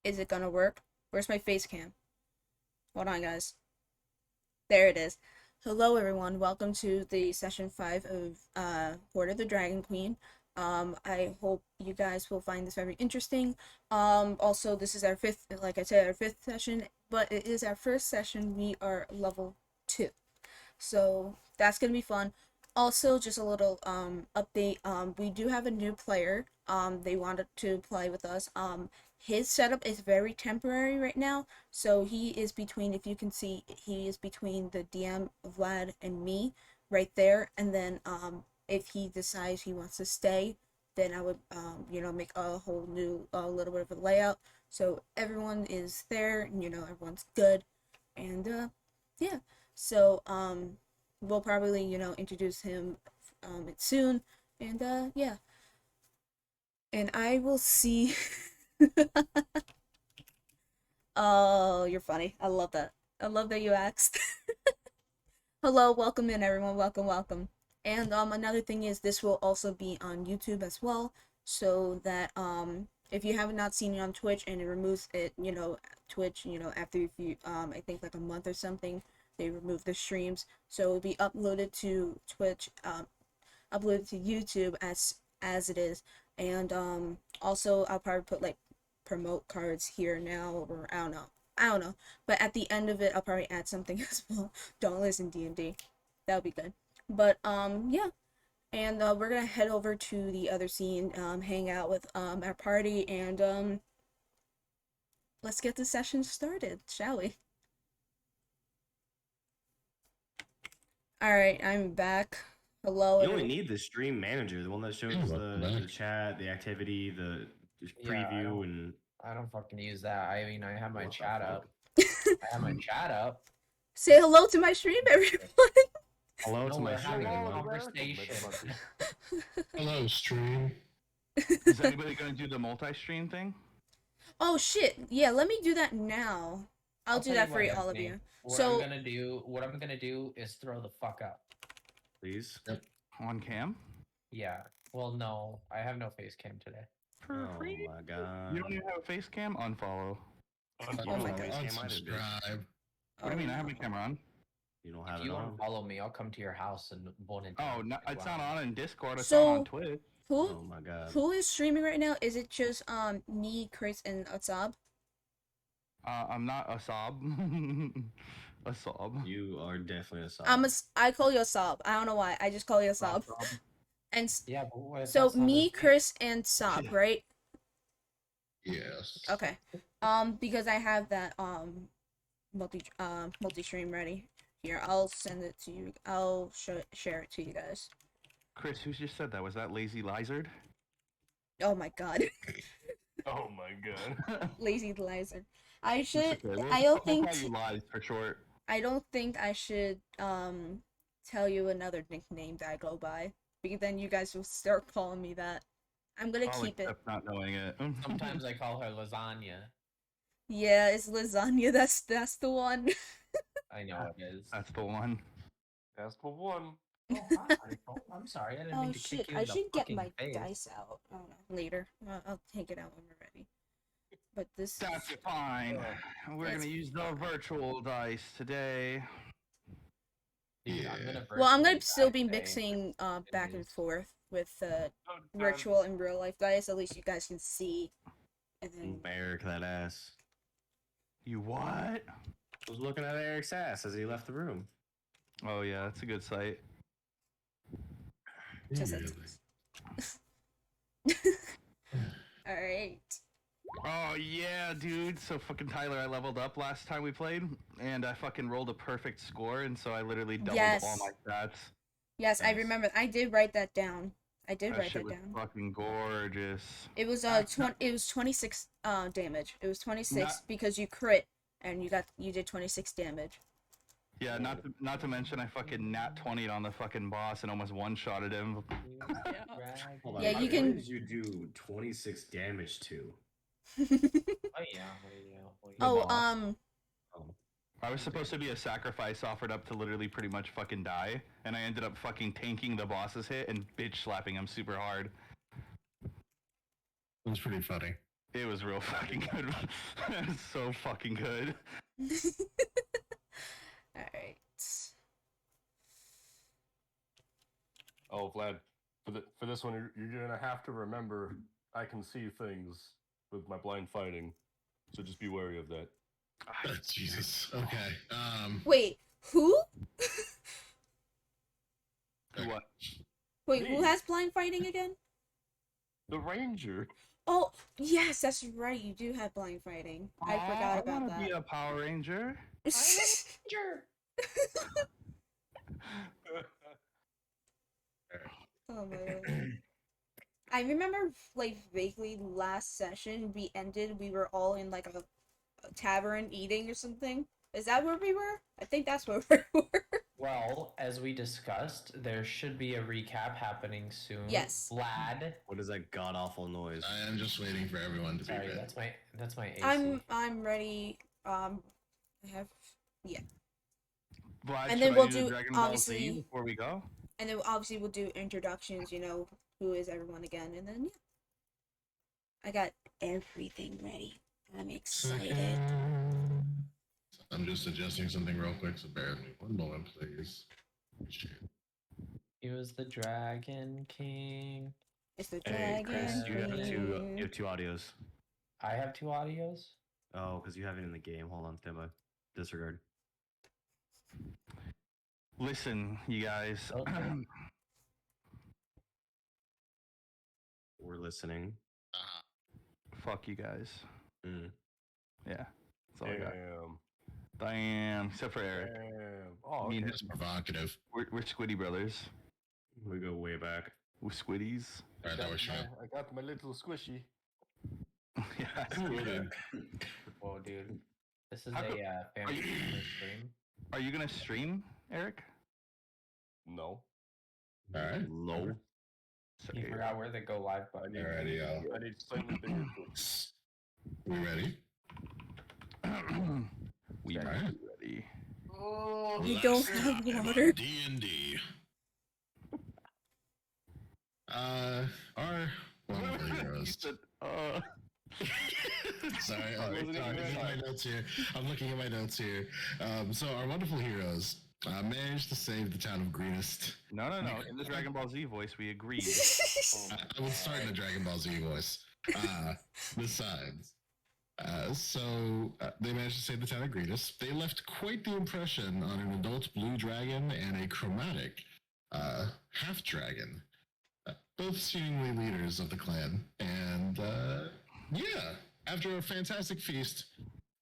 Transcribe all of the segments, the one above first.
Is it gonna work? Where's my face cam? Hold on, guys. There it is. Hello, everyone. Welcome to the session 5 of Hoard of the Dragon Queen. I hope you guys will find this very interesting. Also, this is our fifth, like I said, our fifth session, but it is our first session. We are level 2. So that's gonna be fun. Also, just a little update. We do have a new player. They wanted to play with us. His setup is very temporary right now. So he is between, if you can see, he is between the DM, Vlad, and me right there. And then if he decides he wants to stay, then I would make a whole new little bit of a layout. So everyone is there, and everyone's good. And yeah. So we'll probably introduce him soon, and yeah. And I will see. Oh, you're funny. I love that. I love that you asked. Hello, welcome in everyone. Welcome. And another thing is this will also be on YouTube as well, so that if you have not seen it on Twitch and it removes it, Twitch, after a few I think like a month or something, they remove the streams, so it'll be uploaded to Twitch, uploaded to YouTube as it is. And also I'll probably put like promote cards here now, or I don't know, but at the end of it I'll probably add something as well. Don't listen D&D, that would be good. But yeah, and we're gonna head over to the other scene, hang out with our party, and let's get the session started, shall we? Alright, I'm back. Hello. You only need the stream manager, the one that shows the chat, the activity, the preview, and I don't fucking use that. I mean, I have my chat up. I have my chat up. Say hello to my stream, everyone. Hello to my stream. Conversation. Hello, stream. Is anybody going to do the multi-stream thing? Oh shit! Yeah, let me do that now. I'll do that for all of you. What I'm gonna do is throw the fuck up. Please. Yep. On cam? Yeah. Well, no, I have no face cam today. For free? Oh my god. You don't even have a face cam? Unfollow. Oh my god. Unsubscribe. What do you mean? I have my camera on. You don't have If it you on. unfollow me, I'll come to your house and won't. Oh, no, it's not on in Discord. It's So- on Twitch. Oh my god. Who is streaming right now? Is it just me, Chris, and Asab? I'm not a sob. A sob. You are definitely a sob. I call you Asab. I don't know why. I just call you Asab. And Yeah, but what, so that's not me, his name. Chris, and Sab, right? Yes. Okay. Because I have that multi stream ready. Here, I'll send it to you. I'll share it to you guys. Chris, who just said that? Was that Lazy Lizard? Oh my god. Oh my god. Lazy Lizer. I should. Okay, I don't we'll think. call you Lies for short. I don't think I should tell you another nickname that I go by, because then you guys will start calling me that. I'm gonna I'll keep it. accept not knowing it. Sometimes I call her lasagna. Yeah, it's lasagna. That's the one. I know it is. That's the one. That's the one. Oh, hi. Oh, I'm sorry. I didn't Oh mean to shit! kick you I in the should get fucking my face. dice out. Oh no, later. I'll take it out when we're ready. But this. That's fine. We're That's gonna use the virtual dice today. Dude, Yeah. Well, I'm gonna virtually still die be today. mixing back and forth with Oh, virtual and real life dice. At least you guys can see. And then. Eric, that ass. You what? I was looking at Eric's ass as he left the room. Oh yeah, that's a good sight. Just Really? All right. Oh yeah, dude. So fucking Tyler, I leveled up last time we played, and I fucking rolled a perfect score, and so I literally doubled Yes. all my stats. Yes, I Nice. remember. I did write that down. I did That write shit that was down. fucking gorgeous. It was it was 26 damage. It was 26 Not- because you crit and you did 26 damage. Yeah, not to mention I fucking nat 20'd on the fucking boss and almost one-shotted him. Hold on, Yeah, what you can- did you do 26 damage to? Oh yeah. Oh, boss. Oh. I was supposed to be a sacrifice offered up to literally pretty much fucking die, and I ended up fucking tanking the boss's hit and bitch slapping him super hard. It was pretty funny. It was real fucking good. It was so fucking good. Alright. Oh, Vlad, for this one, you're gonna have to remember I can see things with my blind fighting, so just be wary of that. Jesus. Okay. Wait, who? What? Wait, who Me. has blind fighting again? The ranger. Oh, yes, that's right. You do have blind fighting. I forgot about I that. want to be a Power Ranger. Oh my god. I remember, like, vaguely last session we ended, we were all in, like, a tavern eating or something. Is that where we were? I think that's where we were. Well, as we discussed, there should be a recap happening soon. Yes. Vlad. What is that god awful noise? I am just waiting for everyone to be Sorry, ready. that's my AC. I'm ready. I have, yeah. Vlad, And should then I we'll do do, Dragon Ball obviously- Z before we go. And then obviously we'll do introductions, you know, who is everyone again, and then, yeah. I got everything ready. I'm excited. I'm just adjusting something real quick, so bear with me 1 moment, please. Appreciate it. He was the Dragon King. It's the Hey, dragon. Chris, you have Queen. two audios. I have 2 audios. Oh, because you have it in the game. Hold on, stand by. Disregard. Listen, you guys. Okay. We're listening. Fuck you guys. Mm. Yeah, that's all I got. Damn. Damn, except for Eric. Damn. Oh, Me and okay. It's provocative. We're Squiddy brothers. We go way back. We're Squiddies. All right, that was short. I got my little squishy. Yeah. Okay. Whoa, dude. This is How a co- family you- friendly stream. Are you gonna stream, Eric? No. All right. Low. You forgot where the go live button is. Alrighty, y'all. I need slightly bigger tools. We ready? We All might right. be ready. Oh, You don't have water. D&D. Our wonderful He heroes. said, Sorry, I'm Wasn't looking even at my trying. notes here. So our wonderful heroes managed to save the town of Greenest. No. In the Dragon Ball Z voice, we agreed. I would start in the Dragon Ball Z voice. Besides, they managed to save the town of Greenest. They left quite the impression on an adult blue dragon and a chromatic half dragon, both seemingly leaders of the clan. And yeah, after a fantastic feast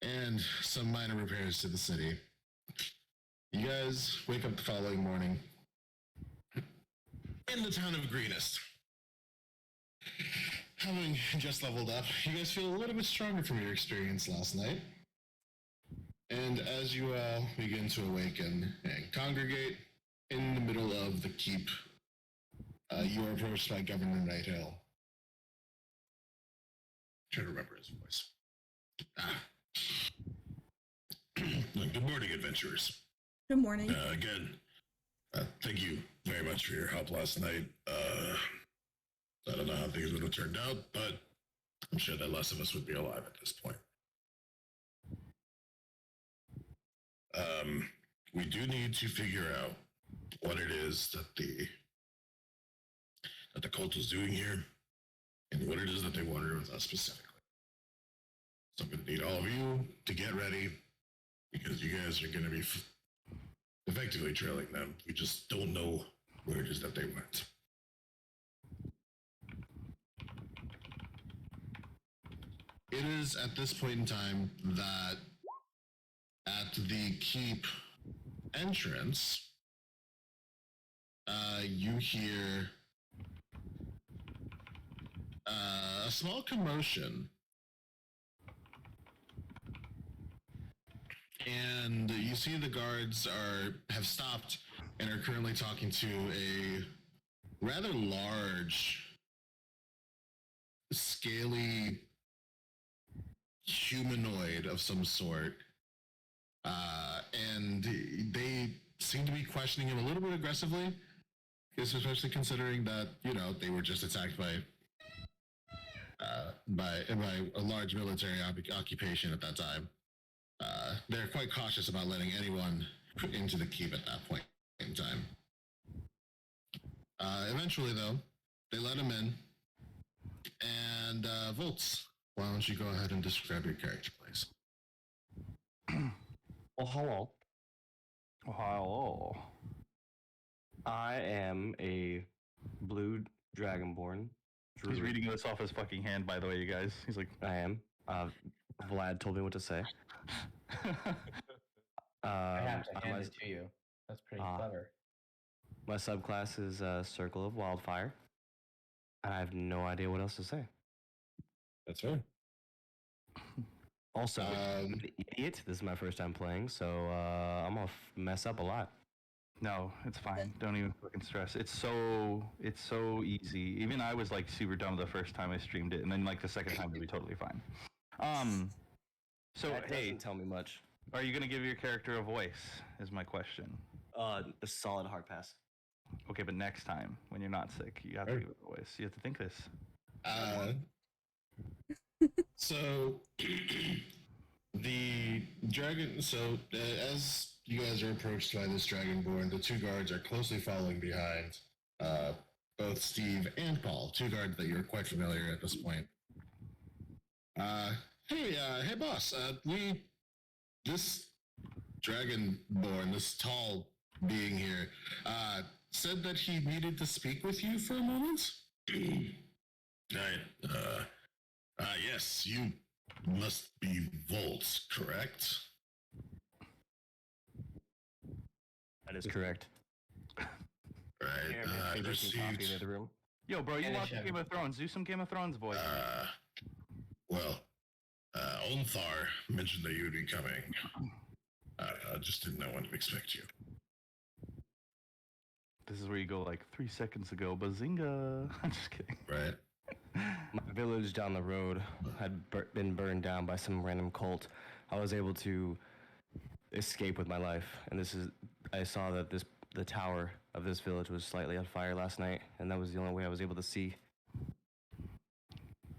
and some minor repairs to the city, you guys wake up the following morning in the town of Greenest. Having just leveled up, you guys feel a little bit stronger from your experience last night. And as you all begin to awaken and congregate in the middle of the keep, you are approached by Governor Nighthill. Try to remember his voice. Good morning, adventurers. Good morning. Again, thank you very much for your help last night. I don't know how things would have turned out, but I'm sure that less of us would be alive at this point. We do need to figure out what it is that the cult is doing here, and what it is that they wanted with us specifically. So I'm going to need all of you to get ready, because you guys are going to be effectively trailing them. We just don't know where it is that they went. It is at this point in time that at the keep entrance, you hear a small commotion. And you see the guards have stopped and are currently talking to a rather large, scaly humanoid of some sort. And they seem to be questioning him a little bit aggressively, especially considering that, they were just attacked by by a large military occupation at that time. They're quite cautious about letting anyone into the keep at that point in time. Eventually, though, they let him in. And Voltz, why don't you go ahead and describe your character, please? Well, hello. Hello. I am a blue dragonborn. He's druid. reading this off his fucking hand, by the way, you guys. He's like, I am. Vlad told me what to say. I have to my, hand it to you. That's pretty Ah. clever. my subclass is Circle of Wildfire. And I have no idea what else to say. That's right. Also, I'm an idiot. This is my first time playing, so I'm gonna mess up a lot. no, it's fine. Don't even fucking stress. It's so easy. Even I was like super dumb the first time I streamed it, and then like the second time it'll be totally fine. So That hey, doesn't tell me much. are you gonna give your character a voice? Is my question. A solid hard pass. Okay, but next time when you're not sick, you have to give it a voice. You have to think this. So the dragon. So as you guys are approached by this dragonborn, the two guards are closely following behind. Both Steve and Paul, two guards that you're quite familiar at this point. Hey, boss. This dragonborn, this tall being here, said that he needed to speak with you for a moment. Yes, you must be Voltz, correct? That is correct. Right. Coffee Received. in the room. Yo, bro, you Finish watch him. Game of Thrones. Do some Game of Thrones voice. Onthar mentioned that you would be coming. I just didn't know when to expect you. This is where you go like 3 seconds ago. Bazinga! I'm just kidding. Right. My village down the road had been burned down by some random cult. I was able to escape with my life, and I saw that the tower of this village was slightly on fire last night, and that was the only way I was able to see.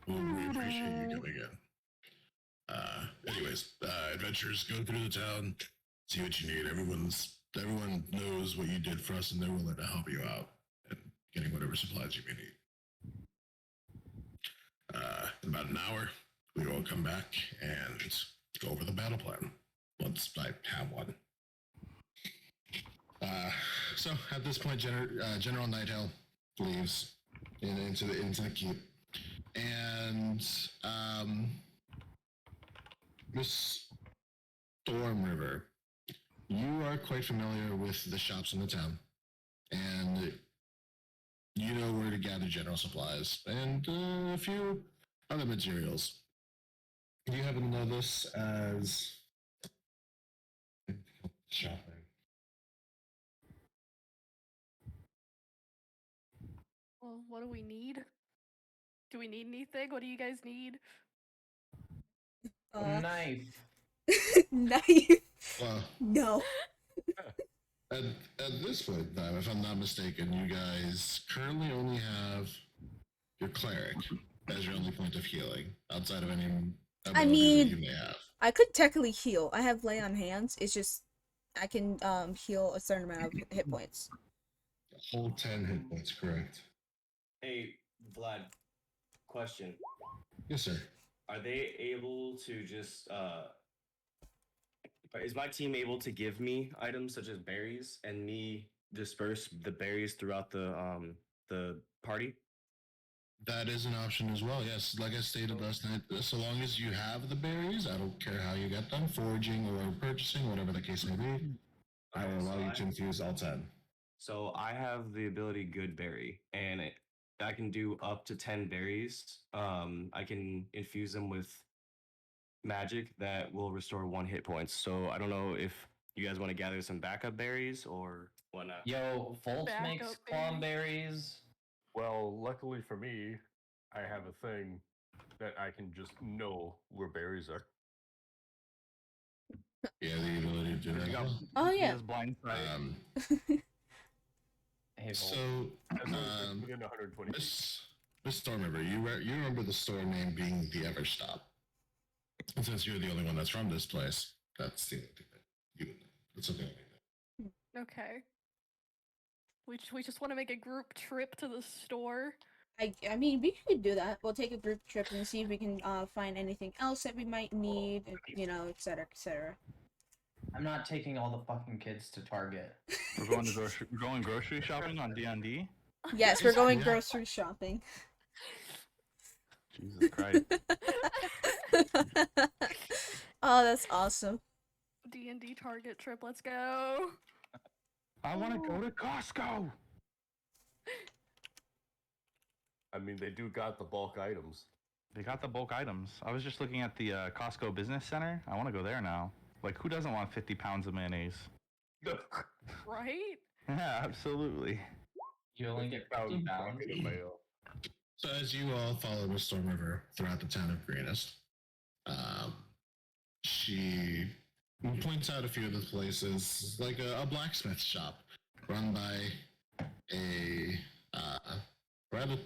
Well, we appreciate you coming in. Anyways, adventurers, go through the town, see what you need. Everyone knows what you did for us, and they're willing to help you out and getting whatever supplies you may need. In about an hour, we will come back and go over the battle plan once I have one. So at this point, General Nighthill leaves into the keep, and Miss Storm River, you are quite familiar with the shops in the town, and you know where to gather general supplies and a few other materials. You happen to know this as shopping. Well, what do we need? Do we need anything? What do you guys need? Knife. Knife. Well, No. at this point in time, if I'm not mistaken, you guys currently only have your cleric as your only point of healing, outside of any abilities mean- that you may have. I could technically heal. I have lay on hands. It's just I can heal a certain amount of hit points. A whole 10 hit points, correct? Hey, Vlad, question. Yes, sir. Are they able to just, is my team able to give me items such as berries and me disperse the berries throughout the party? That is an option as well, yes. Like I stated last night, so long as you have the berries, I don't care how you get them, foraging or purchasing, whatever the case may be, I will allow you to infuse all 10. So I have the ability Good Berry, and I can do up to 10 berries. I can infuse them with magic that will restore 1 hit points. So I don't know if you guys want to gather some backup berries or whatnot. Yo, Voltz Backup makes berries. clomberries. Well, luckily for me, I have a thing that I can just know where berries are. Yeah, the ability to do that. He got- Oh he yeah. has blind sight. Hey, Voltz. So, As long as it's within 120 feet. Miss Stormriver, you remember the store name being the Everstop. And since you're the only one that's from this place, that's the only thing that you would know. That's something like that. Okay. We just want to make a group trip to the store. I mean, we could do that. We'll take a group trip and see if we can find anything else that we might need, you know, etc., etc. I'm not taking all the fucking kids to Target. We're going grocery shopping on D&D. Yes, we're going Yeah. grocery shopping. Jesus Christ. Oh, that's awesome. D&D Target trip. Let's go. I want to go to Costco. I mean, they do got the bulk items. They got the bulk items. I was just looking at the Costco Business Center. I want to go there now. Like, who doesn't want 50 pounds of mayonnaise? Right? Yeah, absolutely. You only get 50 pounds. Bucket of mayo. So as you all follow Miss Stormriver throughout the town of Greenest, she points out a few of the places, like a blacksmith shop run by a rather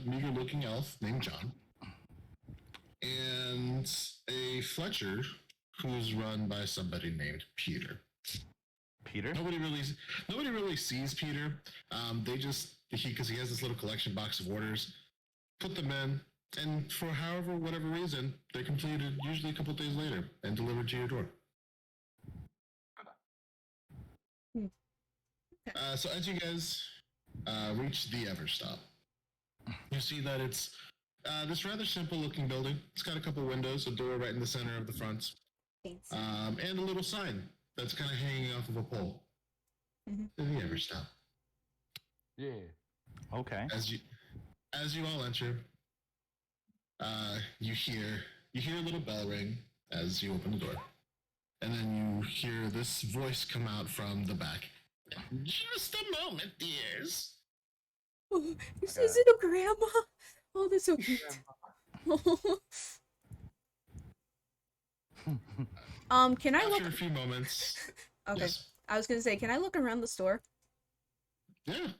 meager-looking elf named John, and a Fletcher who's run by somebody named Peter. Peter? Nobody really sees Peter. They just because he has this little collection box of orders, put them in, and for whatever reason, they're completed usually a couple days later and delivered to your door. So as you guys reach the Everstop, you see that it's this rather simple-looking building. It's got a couple windows, a door right in the center of the front, Thanks. and a little sign that's kind of hanging off of a pole. Mhm. The Everstop. Yeah. Okay. As you all enter, you hear a little bell ring as you open the door, and then you hear this voice come out from the back. Just a moment, dears. Oh, this Okay. isn't a grandma. Oh, that's so cute. Can I look? After a few moments. Okay, Yes. I was gonna say, can I look around the store? Yeah.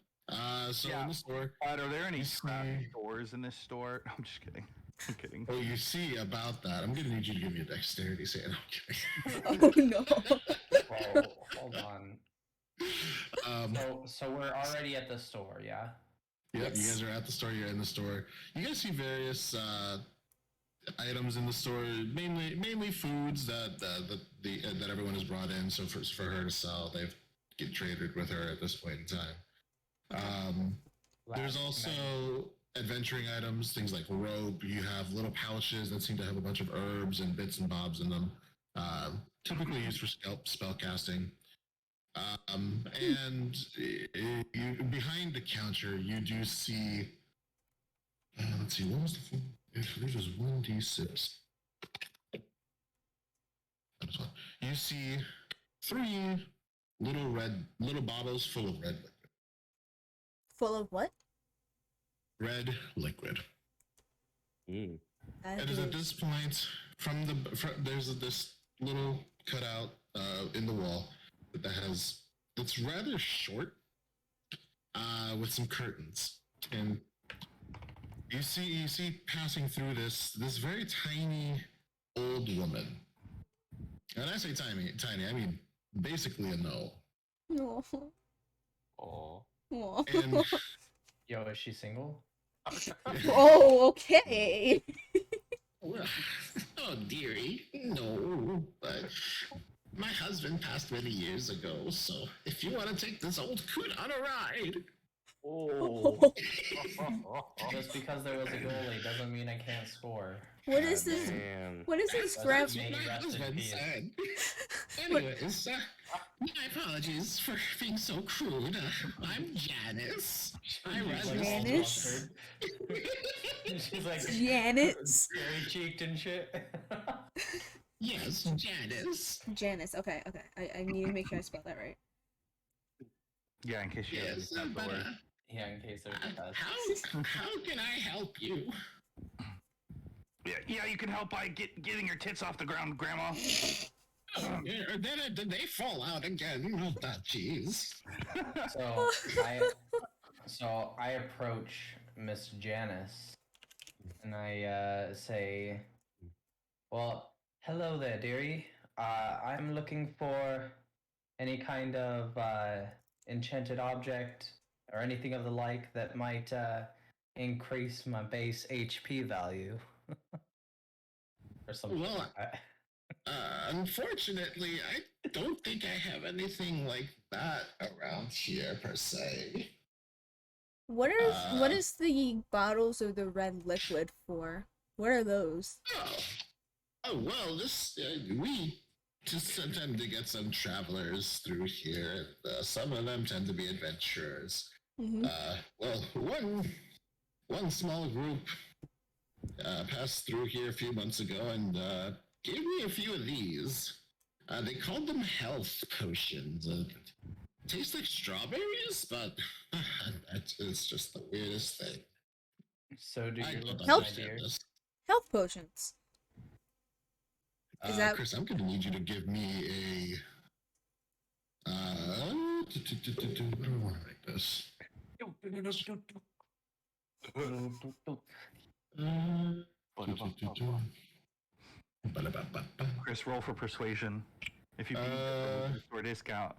So Yeah. in the store. Are there any You craft see- stores in this store? I'm just kidding. I'm kidding. Oh, you see about that. I'm gonna need you to give me a dexterity save. No, I'm Oh kidding. no. Whoa, hold on. um, So we're already at the store, yeah? Yep, you Yes. guys are at the store. You're in the store. You guys see various items in the store, mainly foods that that everyone has brought in. So for her to sell, they've get traded with her at this point in time. There's also adventuring items, things like rope. You have little pouches that seem to have a bunch of herbs and bits and bobs in them, typically used for spell casting. And you behind the counter, you do see. Let's see, what was the full? I believe it was 1d6. That's one. You see 3 little bottles full of red liquid. Full of what? Red liquid. Mm. It is at this point there's this little cutout in the wall that's rather short, with some curtains, and you see passing through this very tiny old woman. And when I say tiny, I mean basically a gnome. No. Aw. Oh. And Yo, is she single? Oh, okay. well, oh dearie, no, but my husband passed many years ago, so if you want to take this old coot on a ride. Oh. Just because there was a goalie doesn't mean I can't score. What is this? Man. What is this That's grab? me. My Rest in husband peace. said. Anyways, my apologies for being so crude. I'm Janice. I She's run like all Janice? flustered. She's like Janet. scary cheeked and shit. Yes, Janice. Janice. Okay, okay. I need to make sure I spell that right. Yeah, in case you Yes, have but Yeah, in case there's a test. how can I help you? Yeah, you can help by getting your tits off the ground, Grandma. Did they fall out again? Oh, jeez. So So I approach Miss Janice and I say, "Well, hello there, dearie. I'm looking for any kind of enchanted object or anything of the like that might increase my base HP value." Or something Well, like that. Unfortunately, I don't think I have anything like that around here per se. What is the bottles of the red liquid for? What are those? Well, this we just tend to get some travelers through here. Some of them tend to be adventurers. Mm-hmm. Well, one small group passed through here a few months ago and gave me a few of these. They called them health potions. Taste like strawberries, but it's just the weirdest thing. So do I you don't look, my understand dear? this. Health potions. Is that Chris, I'm going to need you to give me a. How do I want to make this? Chris, roll for persuasion. If you beat for a discount.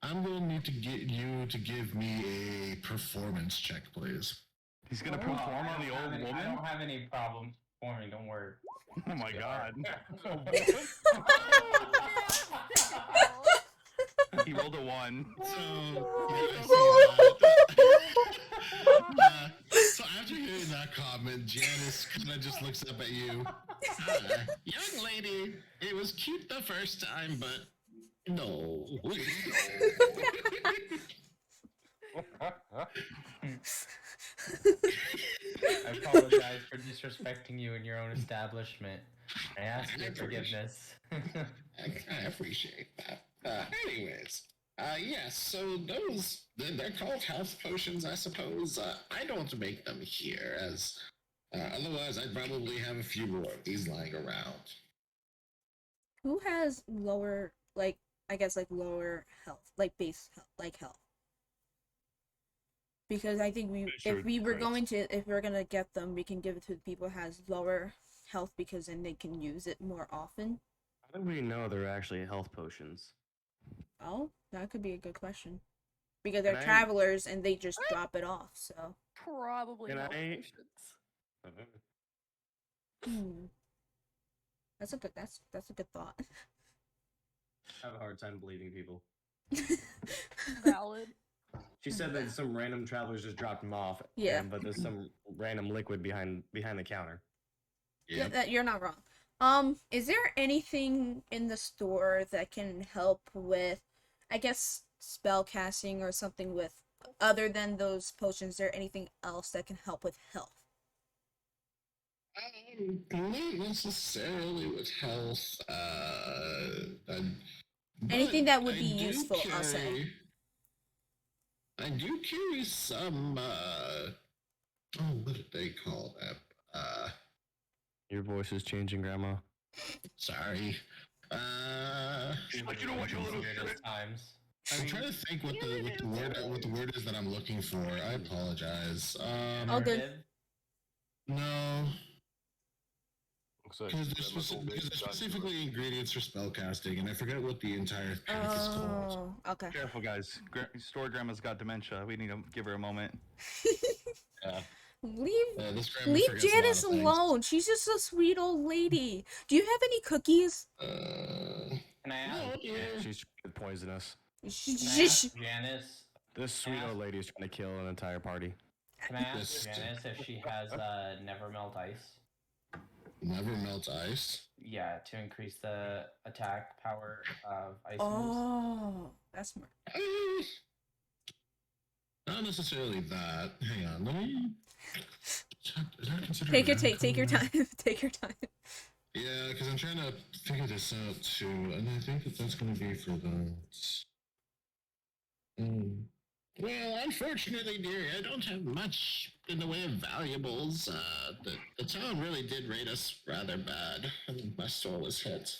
I'm going to need to get you to give me a performance check, please. He's gonna perform on the old I woman? don't have any problems performing. Don't worry. Oh my god. He rolled a 1. So after hearing that comment, Janice kind of just looks up at you. Young lady, it was cute the first time, but no. I apologize for disrespecting you in your own establishment. I ask your forgiveness. I appreciate that. Anyways, yes, so they're called health potions, I suppose. I don't make them here, as otherwise I'd probably have a few more of these lying around. who has lower, lower health, like base health, like health? Because I think if we're gonna get them, we can give it to the people who has lower health because then they can use it more often. How do we know they're actually health potions? Oh, that could be a good question. Because they're Can I- travelers and they just drop it off. So, Probably Can health I- potions. that's a good thought. I have a hard time believing people. Valid. She said that some random travelers just dropped them off. Yeah. But there's some random liquid behind the counter. Yeah, you're not wrong. Is there anything in the store that can help with, I guess, spell casting or something with, other than those potions? Is there anything else that can help with health? Not necessarily with health. Anything but that would I be do useful, I'll say. I do carry some. What did they call that? Your voice is changing, Grandma. Sorry. She's like, you know what, you little shit. Times. I'm trying to think what the word is that I'm looking for. I apologize. Oh, good. No, Looks like because Grandma's old there's age got to her. specifically ingredients for spellcasting, and I forget what the entire pack is called. Oh, okay. Careful, guys. Store grandma's got dementia. We need to give her a moment. Yeah. Leave This grandma forgets a lot of Janice things. alone. She's just a sweet old lady. Do you have any cookies? Can I ask? No, dear. She's trying to poison us. Can I ask Janice? This sweet old lady is trying to kill an entire party. Can I ask Janice if she has never melt ice? Never melt ice. Yeah, to increase the attack power of ice moves. Oh, that's smart. Not necessarily that. Hang on, let me. Is that considered Take your radical? time. Take your time. Yeah, because I'm trying to figure this out too, and I think that's going to be for the. Well, unfortunately, dearie, I don't have much in the way of valuables. The town really did rate us rather bad, and my store was hit.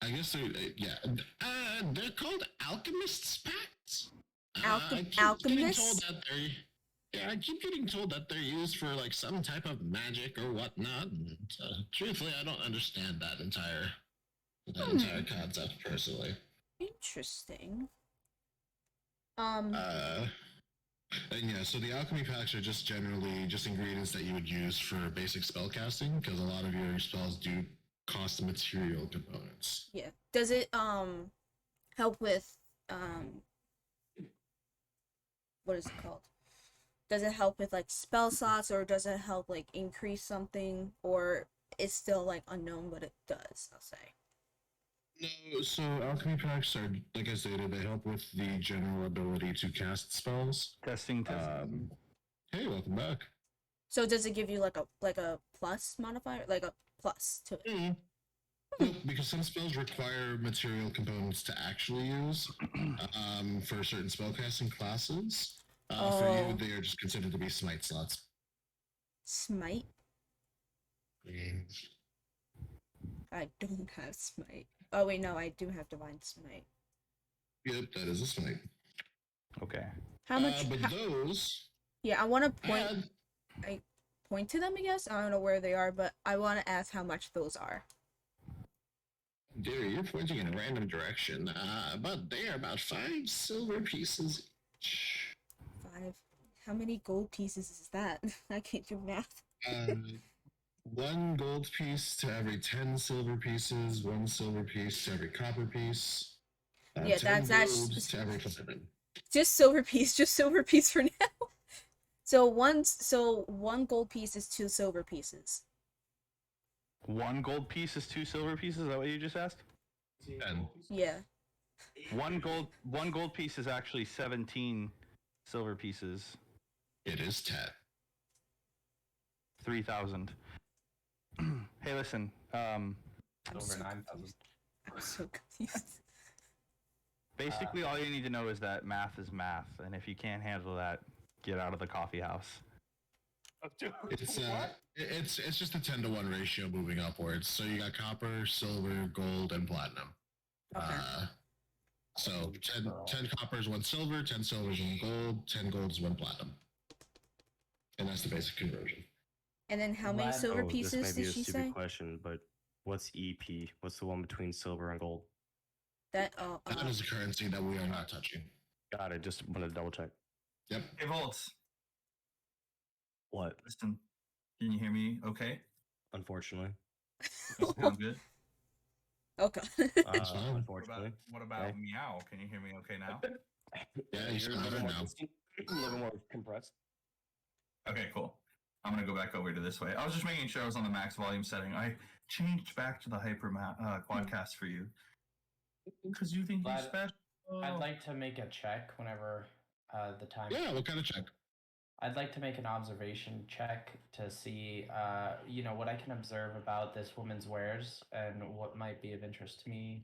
I guess they're called alchemists' pacts. Alchemists? I keep getting told that they're used for like some type of magic or whatnot. And, truthfully, I don't understand that entire concept personally. Interesting. And yeah, so the alchemy packs are just generally just ingredients that you would use for basic spell casting, because a lot of your spells do cost material components. Yeah. Does it help with what is it called? Does it help with like spell slots, or does it help like increase something, or it's still like unknown what it does, I'll say. No, so alchemy packs are, like I stated, they help with the general ability to cast spells. Testing. Hey, welcome back. So does it give you like a plus modifier, like a plus to it? Nope, because some spells require material components to actually use for certain spellcasting classes. For you, they are just considered to be smite slots. Smite? I don't have smite. Oh wait, no, I do have divine smite. Yep, that is a smite. Okay. How much? But those... Yeah, I want to point... I point to them, I guess? I don't know where they are, but I want to ask how much those are. Dear, you're pointing in a random direction. But they are about 5 silver pieces each. 5? How many gold pieces is that? I can't do math. 1 gold piece to every 10 silver pieces, 1 silver piece to every copper piece. Yeah, 10 that's gold to every platinum. just silver piece for now. So one gold piece is 2 silver pieces. 1 gold piece is 2 silver pieces. Is that what you just asked? 10. Yeah. One gold piece is actually 17 silver pieces. It is 10. 3,000. Hey, listen. Over so 9,000. I'm so confused. Basically, all you need to know is that math is math, and if you can't handle that, get out of the coffee house. It's just a 10-to-1 ratio moving upwards. So you got copper, silver, gold, and platinum. Okay. So 10 coppers, 1 silver, 10 silvers, 1 gold, 10 golds, 1 platinum. And that's the basic conversion. And then how many silver This pieces might be did a she stupid say? question, but what's EP? What's the one between silver and gold? That That is a currency that we are not touching. Got it. Just wanted to double check. Yep. Hey, Voltz. What? Listen, can you hear me okay? Unfortunately. Sound good? Okay. Unfortunately. What about meow? Can you hear me okay now? Yeah, you sound better now. A little more compressed. Okay, cool. I'm gonna go back over to this way. I was just making sure I was on the max volume setting. I changed back to the hyper quadcast for you because you think you're special. I'd like to make a check whenever the time. Yeah, what kind of check? I'd like to make an observation check to see, what I can observe about this woman's wares and what might be of interest to me.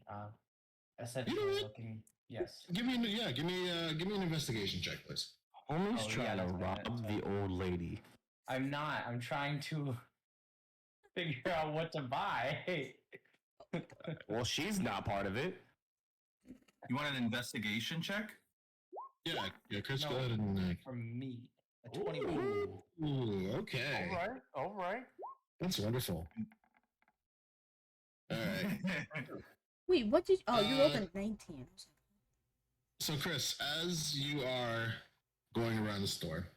Essentially, looking. Yes. Give me an investigation check, please. Homie's Oh, trying yeah, to that's rob right. the old lady. I'm not. I'm trying to figure out what to buy. Well, she's not part of it. You want an investigation check? Yeah, Chris, No. go ahead and... From me. A 21. Ooh, okay. All right. That's wonderful. Alright. Wait, what did? Oh, you rolled a 19. So, Chris, as you are going around the store,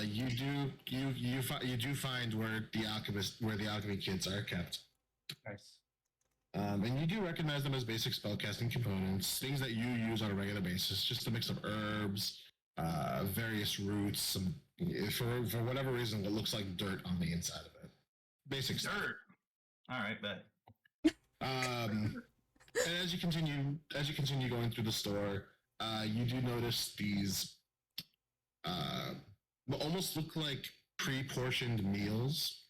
you do find where the alchemy kits are kept. Nice. And you do recognize them as basic spellcasting components, things that you use on a regular basis, just a mix of herbs, various roots, some for whatever reason, what looks like dirt on the inside of it. Basic stuff. Dirt. All right, bet. And as you continue going through the store, you do notice these almost look like pre-portioned meals.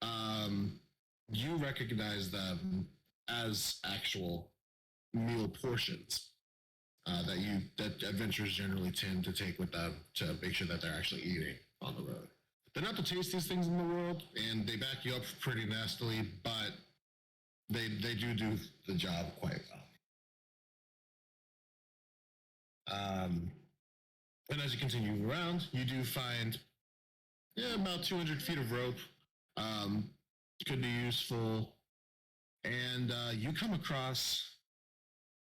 You recognize them as actual meal portions that adventurers generally tend to take with them to make sure that they're actually eating on the road. They're not the tastiest things in the world, and they back you up pretty nastily, but they do the job quite well. And as you continue around, you do find about 200 feet of rope. Could be useful, and you come across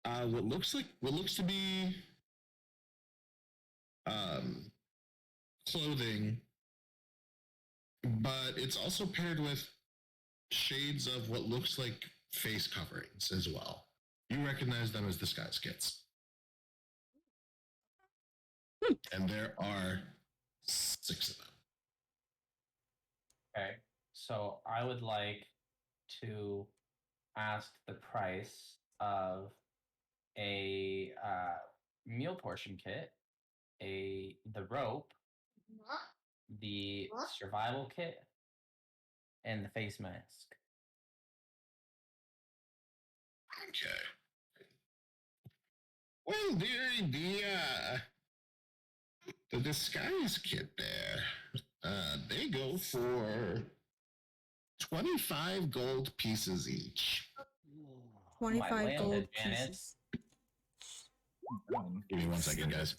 what looks to be clothing, but it's also paired with shades of what looks like face coverings as well. You recognize them as disguise kits. And there are 6 of them. Okay, so I would like to ask the price of a meal portion kit, the rope, the survival kit, and the face mask. Okay. Well, the disguise kit there, they go for 25 gold pieces each. 25 Lanta, gold Janet. pieces. Give me 1 second, guys.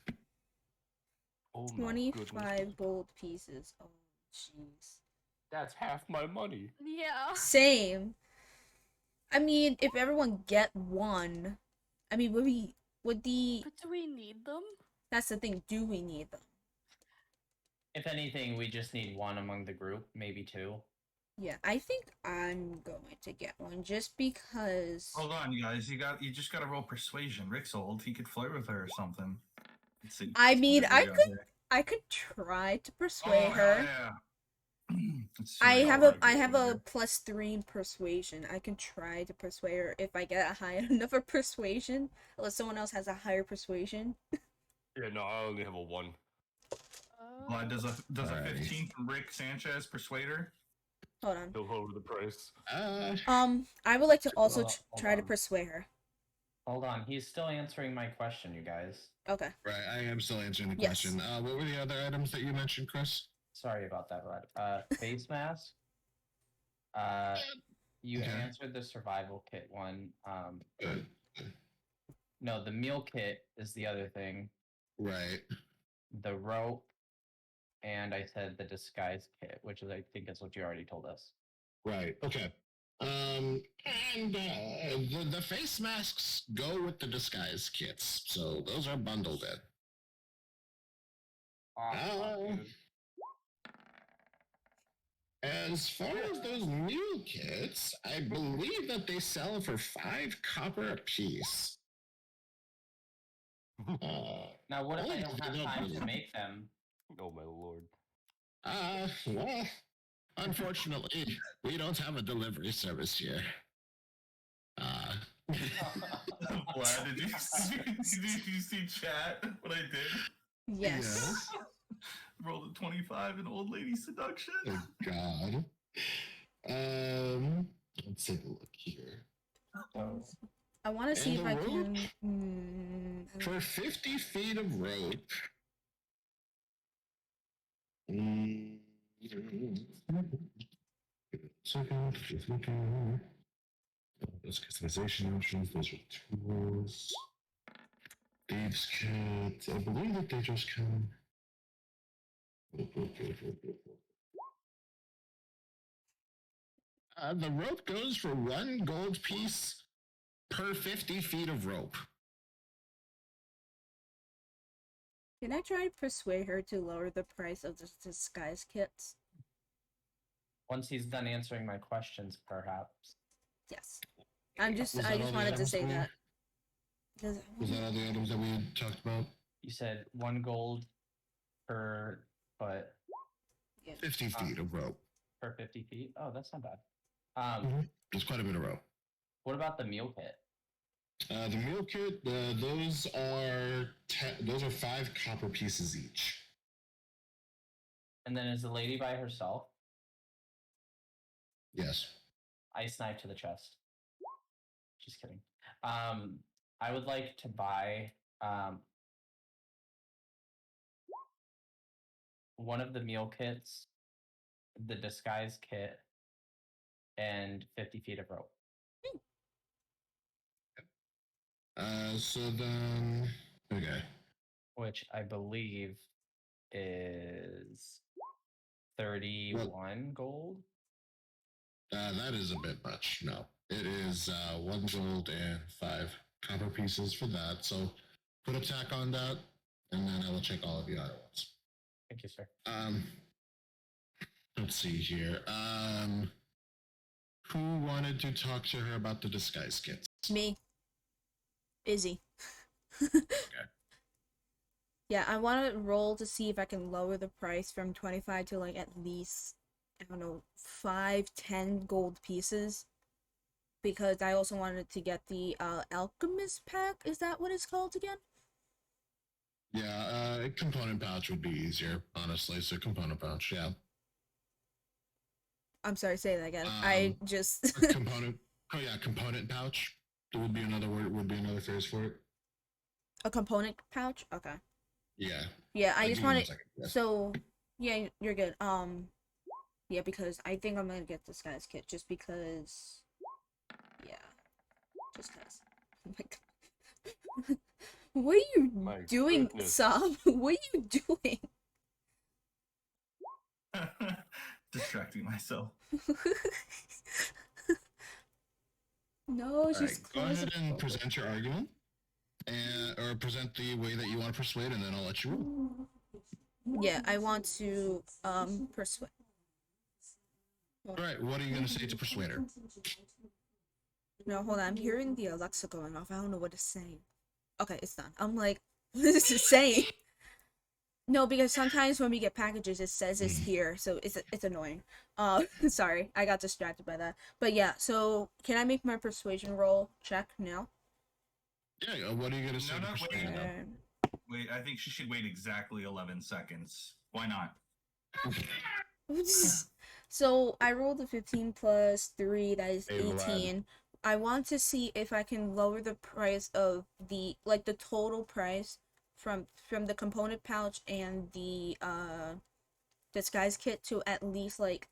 Oh my 25 goodness. gold pieces. Oh, jeez. That's half my money. Yeah. Same. I mean, if everyone get one, I mean, would the... But do we need them? That's the thing, do we need them? If anything, we just need one among the group, maybe 2. Yeah, I think I'm going to get one just because... Hold on, you guys. You just gotta roll persuasion. Rick's old. He could flirt with her or something. Let's see. I mean, What do we got here? I could try to Oh, persuade hell her. yeah. Let's see I what have else a we I have got a here. +3 persuasion. I can try to persuade her if I get a high enough of persuasion, unless someone else has a higher persuasion. Yeah, no, I only have a 1. Vlad, does a Alrighty. 15 from Rick Sanchez persuade her? Hold on. He'll lower the price. I would like to also Hold try to on. persuade her. Hold on, he's still answering my question, you guys. Okay. Right, I am still answering the Yes. question. What were the other items that you mentioned, Chris? Sorry about that, Vlad. Face mask. You Okay. answered the survival kit one. Good. No, the meal kit is the other thing. Right. The rope, and I said the disguise kit, which is I think is what you already told us. Right. Okay. And the face masks go with the disguise kits, so those are bundled in. Awesome, dude. As far as those meal kits, I believe that they sell for 5 copper apiece. Now, what if I oh, don't they have don't time really- to make them? Oh my lord. Well, unfortunately, we don't have a delivery service here. Vlad, did you see chat? What I did? Yes. Rolled a 25 in old lady seduction. Oh God. Let's take a look here. I want to see if And I the can. For 50 feet of rope. Second, those customization options, those are tools. Thieves kit. I believe that they just come. The rope goes for 1 gold piece per 50 feet of rope. Can I try to persuade her to lower the price of the disguise kits? Once he's done answering my questions, perhaps. Yes. I just Was that all the wanted to items say we- that. Was that all the items that we had talked about? You said 1 gold per foot 50 feet of rope. per 50 feet. Oh, that's not bad. There's quite a bit of rope. What about the meal kit? The meal kit, those are 5 copper pieces each. And then is the lady by herself? Yes. Ice knife to the chest. Just kidding. I would like to buy one of the meal kits, the disguise kit, and 50 feet of rope. So then, okay. Which I believe is 31 gold. That is a bit much. No, it is 1 gold and 5 copper pieces for that. So put a tack on that, and then I will check all of you out at once. Thank you, sir. Let's see here. Who wanted to talk to her about the disguise kits? Me. Izzy. Okay. Yeah, I want to roll to see if I can lower the price from 25 to like at least, I don't know, 5-10 gold pieces. Because I also wanted to get the alchemist pack. Is that what it's called again? Yeah, a component pouch would be easier, honestly. So component pouch, yeah. I'm sorry, say that again. I just component. Oh yeah, component pouch. There would be another word. Would be another phrase for it. a component pouch. Okay. Yeah. Yeah, I Give just me 1 wanted. second, yes. So, yeah, you're good. Yeah, because I think I'm gonna get this guy's kit just because. Yeah, just cause. Oh my god. What are you My doing, goodness. Sob? What are you doing? Distracting myself. No, All she's right, go ahead and claustrophobic. present your argument, or present the way that you want to persuade, and then I'll let you rule. Yeah, I want to persuade. All right, what are you going to say to persuade her? No, hold on. I'm hearing the Alexa going off. I don't know what it's saying. Okay, it's done. I'm like, what is it saying? No, because sometimes when we get packages, it says it's here, so it's annoying. Sorry, I got distracted by that. But yeah, so can I make my persuasion roll check now? Yeah, what are you going to say No, to no, persuade her? Wait, I think she should wait exactly 11 seconds. Why not? So I rolled a 15 plus 3, that is Hey, Vlad. 18. I want to see if I can lower the price of the total price from the component pouch and the disguise kit to at least like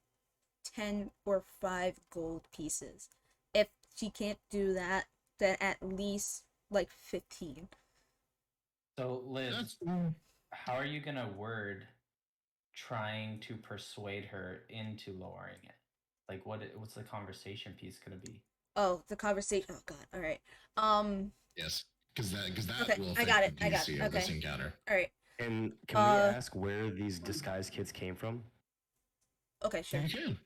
10 or 5 gold pieces. If she can't do that, then at least like 15. So, Liz, That's how are you gonna word trying to persuade her into lowering it? Like, what's the conversation piece gonna be? Oh, the conversation. Oh god. All right. yes, because that Okay, will I affect got it, the I got DC it, of this okay. encounter. All right. And can we ask where these disguise kits came from? Okay, sure. You can.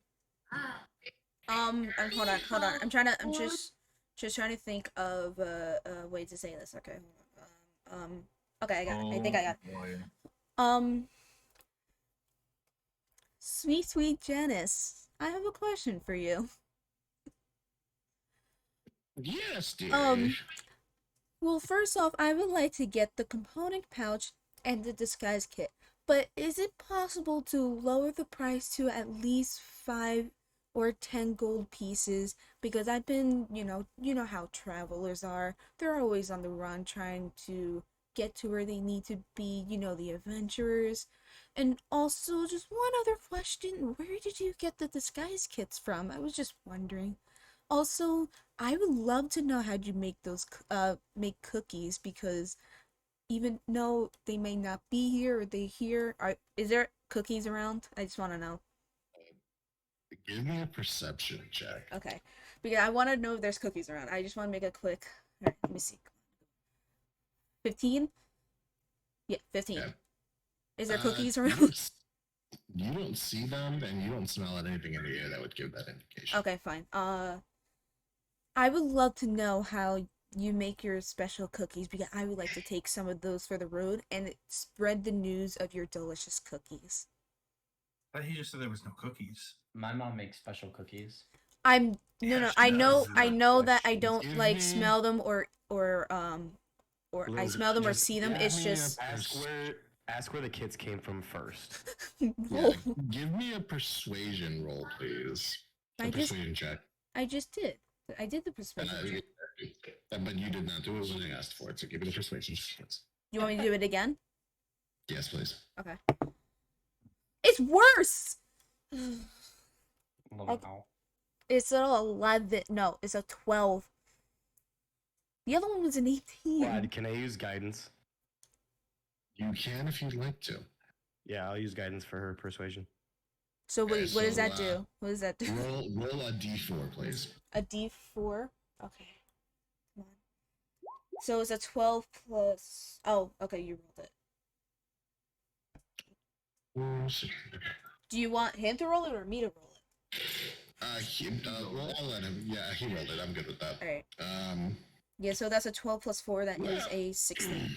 Hold on. I'm just trying to think of a way to say this. Okay. Okay, I got it. I think I got it. Boy. Sweet Janice, I have a question for you. Yes, dear. Well, first off, I would like to get the component pouch and the disguise kit, but is it possible to lower the price to at least 5 or 10 gold pieces? Because I've been, you know how travelers are. They're always on the run trying to get to where they need to be, the adventurers. And also, just one other question, where did you get the disguise kits from? I was just wondering. Also, I would love to know how you make those make cookies, because even though they may not be here or they here, is there cookies around? I just want to know. Give me a perception check. Okay, because I want to know if there's cookies around. I just want to make a quick. All right, let me see. 15? Yeah, 15. Yeah. Is there cookies You around? you don't see them, and you don't smell anything in the air that would give that indication. Okay, fine. I would love to know how you make your special cookies, because I would like to take some of those for the road and spread the news of your delicious cookies. But he just said there was no cookies. My mom makes special cookies. No, Yeah, no, she I know, does. that I Questions. don't Give like me- smell them or I Liz, smell them or just see them. give It's me a just Ask where the kits came from first. Yeah, Whoa, give me a persuasion roll, please. A I just persuasion check. I just did. I did the persuasion check. But you did not do it when I asked for it, so give me the persuasion check. You want me to do it again? Yes, please. Okay. It's worse. Well, Okay. no. It's an 11. No, it's a 12. The other one was an 18. Vlad, can I use guidance? You can if you'd like to. Yeah, I'll use guidance for her persuasion. So Okay, wait, what does so, that do? What does that do? Roll a d4, please. A d4? Okay. Come on. So it's a 12 plus... Oh, okay, you rolled it. Do you want him to roll it or me to roll it? Well, I'll let him. Yeah, he rolled it. I'm good with that. Alright. Um, Yeah, so that's a 12 plus 4. That is a 16.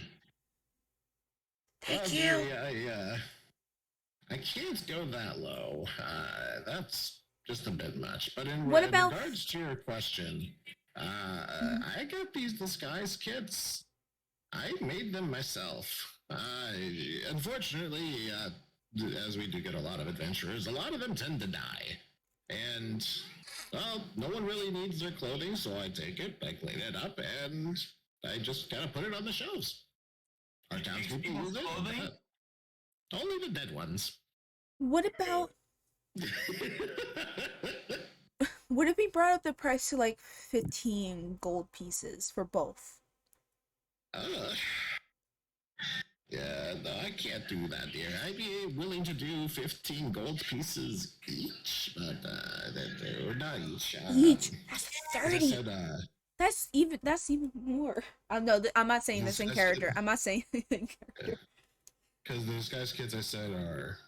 Thank well, you! Yeah, I can't go that low. That's just a bit much. But in regards to your question, I got these disguise kits. I made them myself. Unfortunately, as we do get a lot of adventurers, a lot of them tend to die. And, well, no one really needs their clothing, so I take it, I clean it up, and I just kind of put it on the shelves. Our townspeople use it. Only the dead ones. What about... Would it be brought up the price to like 15 gold pieces for both? Yeah, no, I can't do that, dear. I'd be willing to do 15 gold pieces each, but not each. Each? That's As I 30. said, That's even more. No, I'm not saying this in character. I'm not saying this in character. because those guys' kits I said are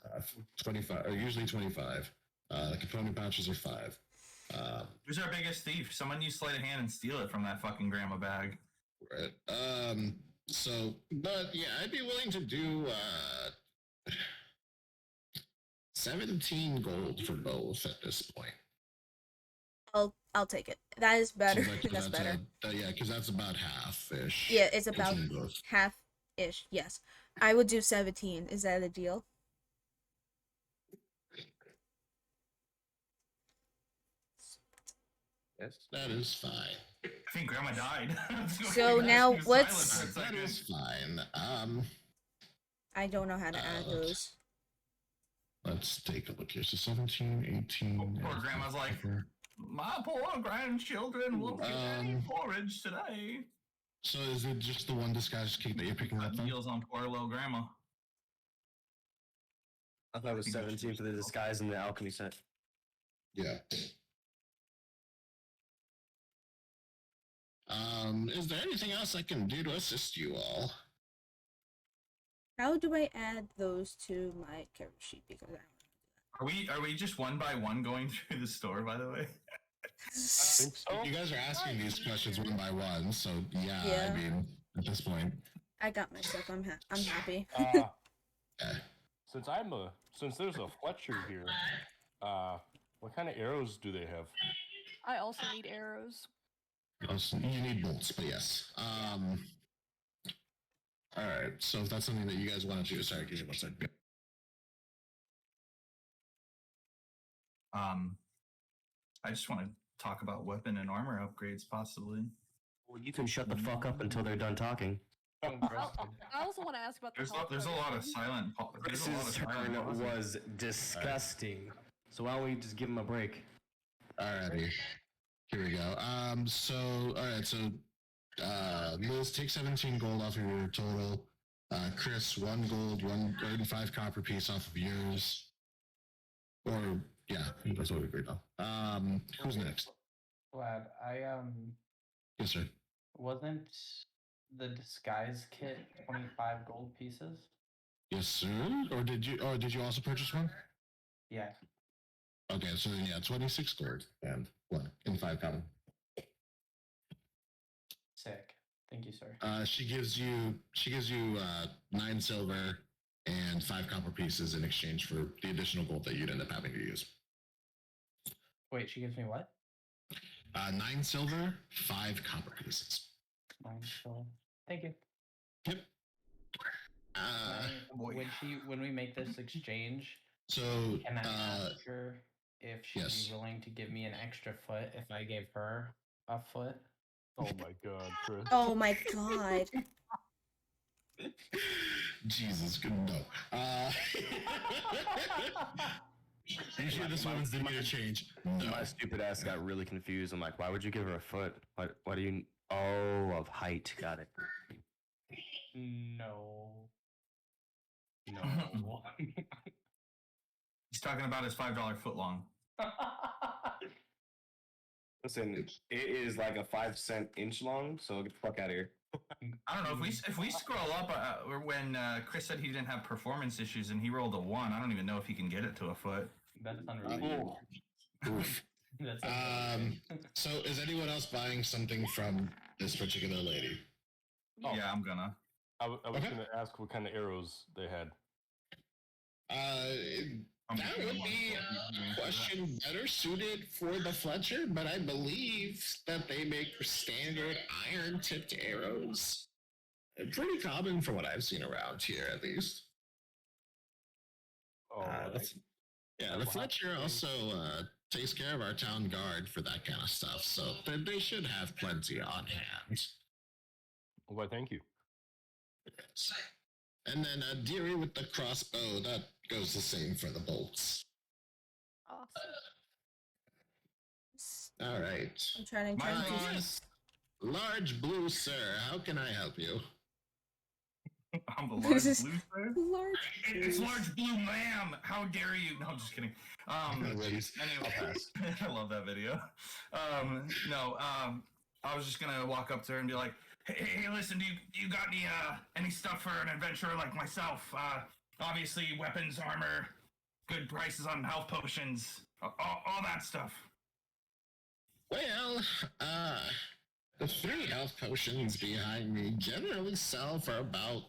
25, are usually 25. The component pouches are 5. Who's our biggest thief? Someone use sleight of hand and steal it from that fucking grandma bag. Right. So, but yeah, I'd be willing to do 17 gold for both at this point. I'll take it. That is better. So That's better. Yeah, because that's about half-ish. Yeah, it's about 18 both. half-ish. Yes, I would do 17. Is that a deal? Yes. That is fine. I think grandma died. So now let's- That is fine. I don't know how to add those. Let's take a look here. So 17, 18. Poor grandma's like, my poor grandchildren will get any porridge today. So is it just the one disguise kit that you're picking up then? Deals on poor little grandma. I thought it was 17 for the disguise and the alchemy set. Yeah. Is there anything else I can do to assist you all? How do I add those to my character sheet? Because I don't Are we just one by one going through the store, by the way? You guys are asking these questions one by one, so yeah. I mean, at this point. I got myself. I'm happy. Since there's a Fletcher here, what kind of arrows do they have? I also need arrows. You need bolts, but yes. Alright, so if that's something that you guys want to do, sorry, give me 1 second. I just want to talk about weapon and armor upgrades, possibly. Well, you can shut the fuck up until they're done talking. I also want to ask about the There's a lot of silent. Chris's turn was disgusting. So why don't we just give him a break? Alrighty. Here we go. Alright, so Liz, take 17 gold off of your total. Chris, 1 gold, 135 copper piece off of yours. Or, yeah, I think that's what we agreed on. Who's next? Vlad, Yes, sir. wasn't the disguise kit 25 gold pieces? Yes, sir. Or did you also purchase one? Yeah. Okay, so then yeah, 26 gold and 5 copper. Sick. Thank you, sir. She gives you 9 silver and 5 copper pieces in exchange for the additional gold that you'd end up having to use. Wait, she gives me what? 9 silver, 5 copper pieces. 9 silver. Thank you. Yep. When we make this exchange, So can I ask her if she'd yes. be willing to give me an extra foot if I gave her a foot? Oh my god, Chris. Oh my god. Jesus, good no. You hear this woman's demeanor change? No. My stupid ass got really confused. I'm like, why would you give her a foot? Why do you? Oh, of height. Got it. No. No. He's talking about his $5 footlong. Listen, it is like a 5-cent inch long. So get the fuck out of here. I don't know if we scroll up when Chris said he didn't have performance issues and he rolled a 1. I don't even know if he can get it to a foot. That's unreal. Oof. That's unreal. So is anyone else buying something from this particular lady? Yeah, I'm gonna. I was going to ask what kind of arrows they had. That would be a question better suited for the Fletcher, but I believe that they make standard iron-tipped arrows. Pretty common from what I've seen around here, at least. Oh, The Fletcher also takes care of our town guard for that kind of stuff, so they should have plenty on hand. why, thank you. And then Deary with the crossbow, that goes the same for the bolts. Awesome. All right. I'm trying to My turn name is Large Blue Sir. How can I help you? I'm the large This is blue sir. large. It's large blue ma'am. How dare you? No, I'm just kidding. Anyway, I love that video. I was just gonna walk up to her and be like, hey, listen, do you got any stuff for an adventurer like myself? Obviously, weapons, armor, good prices on health potions, all that stuff. Well, the 3 health potions behind me generally sell for about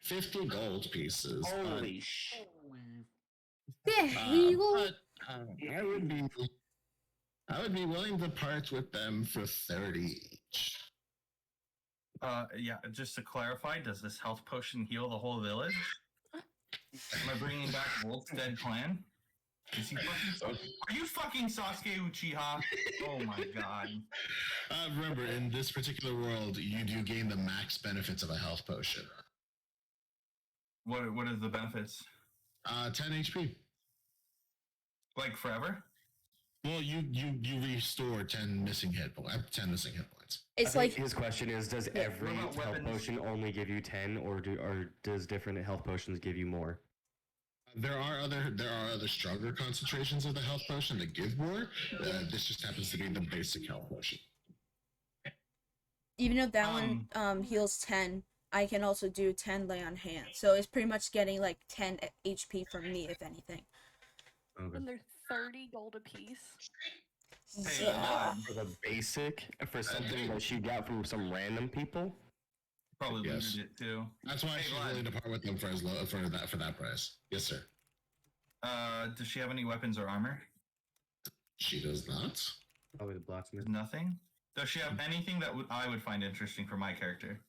50 gold pieces. Holy shit! But I would be willing to part with them for 30 each. Yeah, just to clarify, does this health potion heal the whole village? Am I bringing back Voltz dead clan? Is he fucking? Are you fucking Sasuke Uchiha? Oh my god. Remember, in this particular world, you do gain the max benefits of a health potion. What are the benefits? 10 HP. Like forever? Well, you restore 10 missing hit points. It's I like think his question is: does every What about health weapons? potion only give you 10, or does different health potions give you more? There are other stronger concentrations of the health potion that give more. This just happens to be the basic health potion. even though that one heals 10, I can also do 10 lay on hand. So it's pretty much getting like 10 HP from me, if anything. Okay. And they're 30 gold apiece. Hey, Yeah. For the basic, for something that you got from some random people. Probably Yes. looted it too. That's why Hey, she's Vlad. willing to part with them for that price. Yes, sir. Does she have any weapons or armor? She does not. Probably the blacksmith. Nothing. Does she have anything that I would find interesting for my character?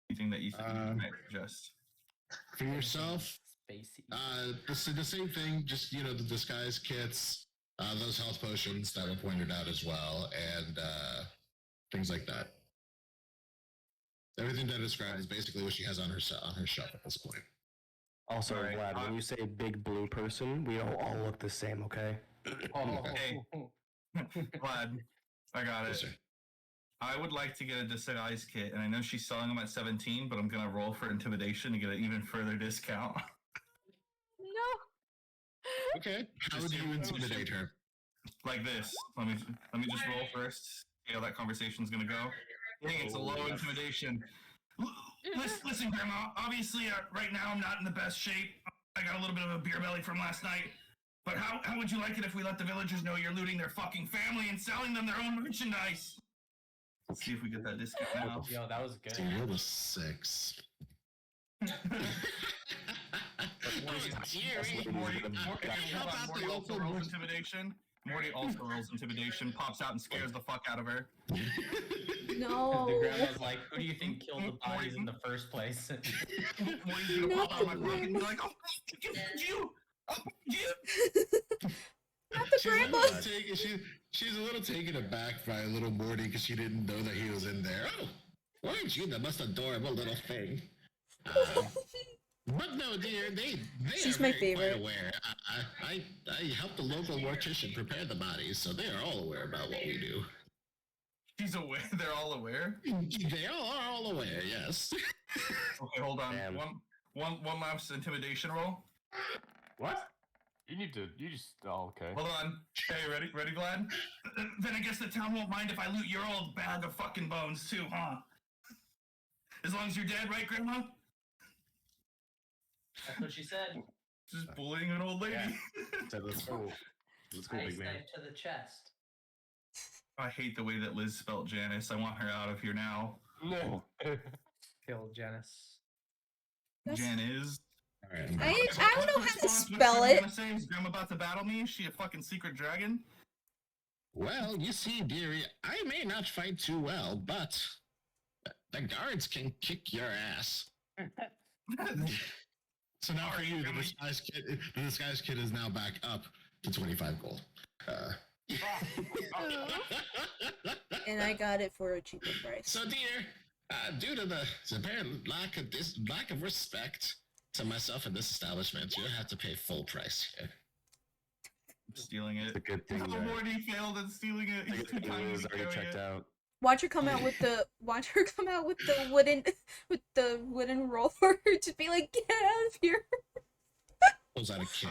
Anything that you think you might suggest? For yourself, Spacey. the same thing. Just the disguise kits, those health potions that were pointed out as well, and things like that. Everything that I described is basically what she has on her shelf at this point. Also, Alright, Vlad, when you say big blue person, we don't all look the same, okay? Hey. Glad. I got Yes, it. sir. I would like to get a disguise kit, and I know she's selling them at 17, but I'm gonna roll for intimidation to get an even further discount. No. Okay. How Just would you do- intimidate her? Like this. Let me just roll first. See how that conversation's gonna go. Dang, it's a low intimidation. Listen, Grandma. Obviously, right now I'm not in the best shape. I got a little bit of a beer belly from last night. But how would you like it if we let the villagers know you're looting their fucking family and selling them their own merchandise? Let's see if we get that discount now. Yo, that was good. So roll a 6. Morty also rolls intimidation. Morty also rolls intimidation, pops out and scares the fuck out of her. No. The grandma's like, who do you think killed the bodies in the first place? Morty's gonna pop out of my pocket and be like, "Oh, you! Oh, you!" Not the grandma. She's a little taken aback by little Morty because she didn't know that he was in there. Oh, weren't you the most adorable little thing? But no, dear, they She's are my very favorite. quite aware. I helped the local mortician prepare the bodies, so they are all aware about what we do. She's aware. They're all aware. They are all aware, yes. Okay, hold on. Damn. One last intimidation roll. What? You just. Oh, okay. Hold on. Hey, ready, Vlad? Then I guess the town won't mind if I loot your old bag of fucking bones too, huh? As long as you're dead, right, Grandma? That's what she said. Just bullying an old lady. Yeah. So let's go. Let's go, Nice big man. knife to the chest. I hate the way that Liz spelled Janice. I want her out of here now. No. Kill Janice. Janice. All right, I don't know how to Response, what spell Grandma it. gonna say? Is Grandma about to battle me? Is she a fucking secret dragon? well, you see, dearie, I may not fight too well, but the guards can kick your ass. So now for you, the disguise kit is now back up to 25 gold. And I got it for a cheaper price. So, dear, due to the apparent lack of respect to myself and this establishment, you'll have to pay full price here. Stealing It's it. a good thing. How more he failed at stealing it? He's too tiny Liz to already carry checked it. out. Watch her come out with the wooden roller to be like, get out of here. Pulls out a kid.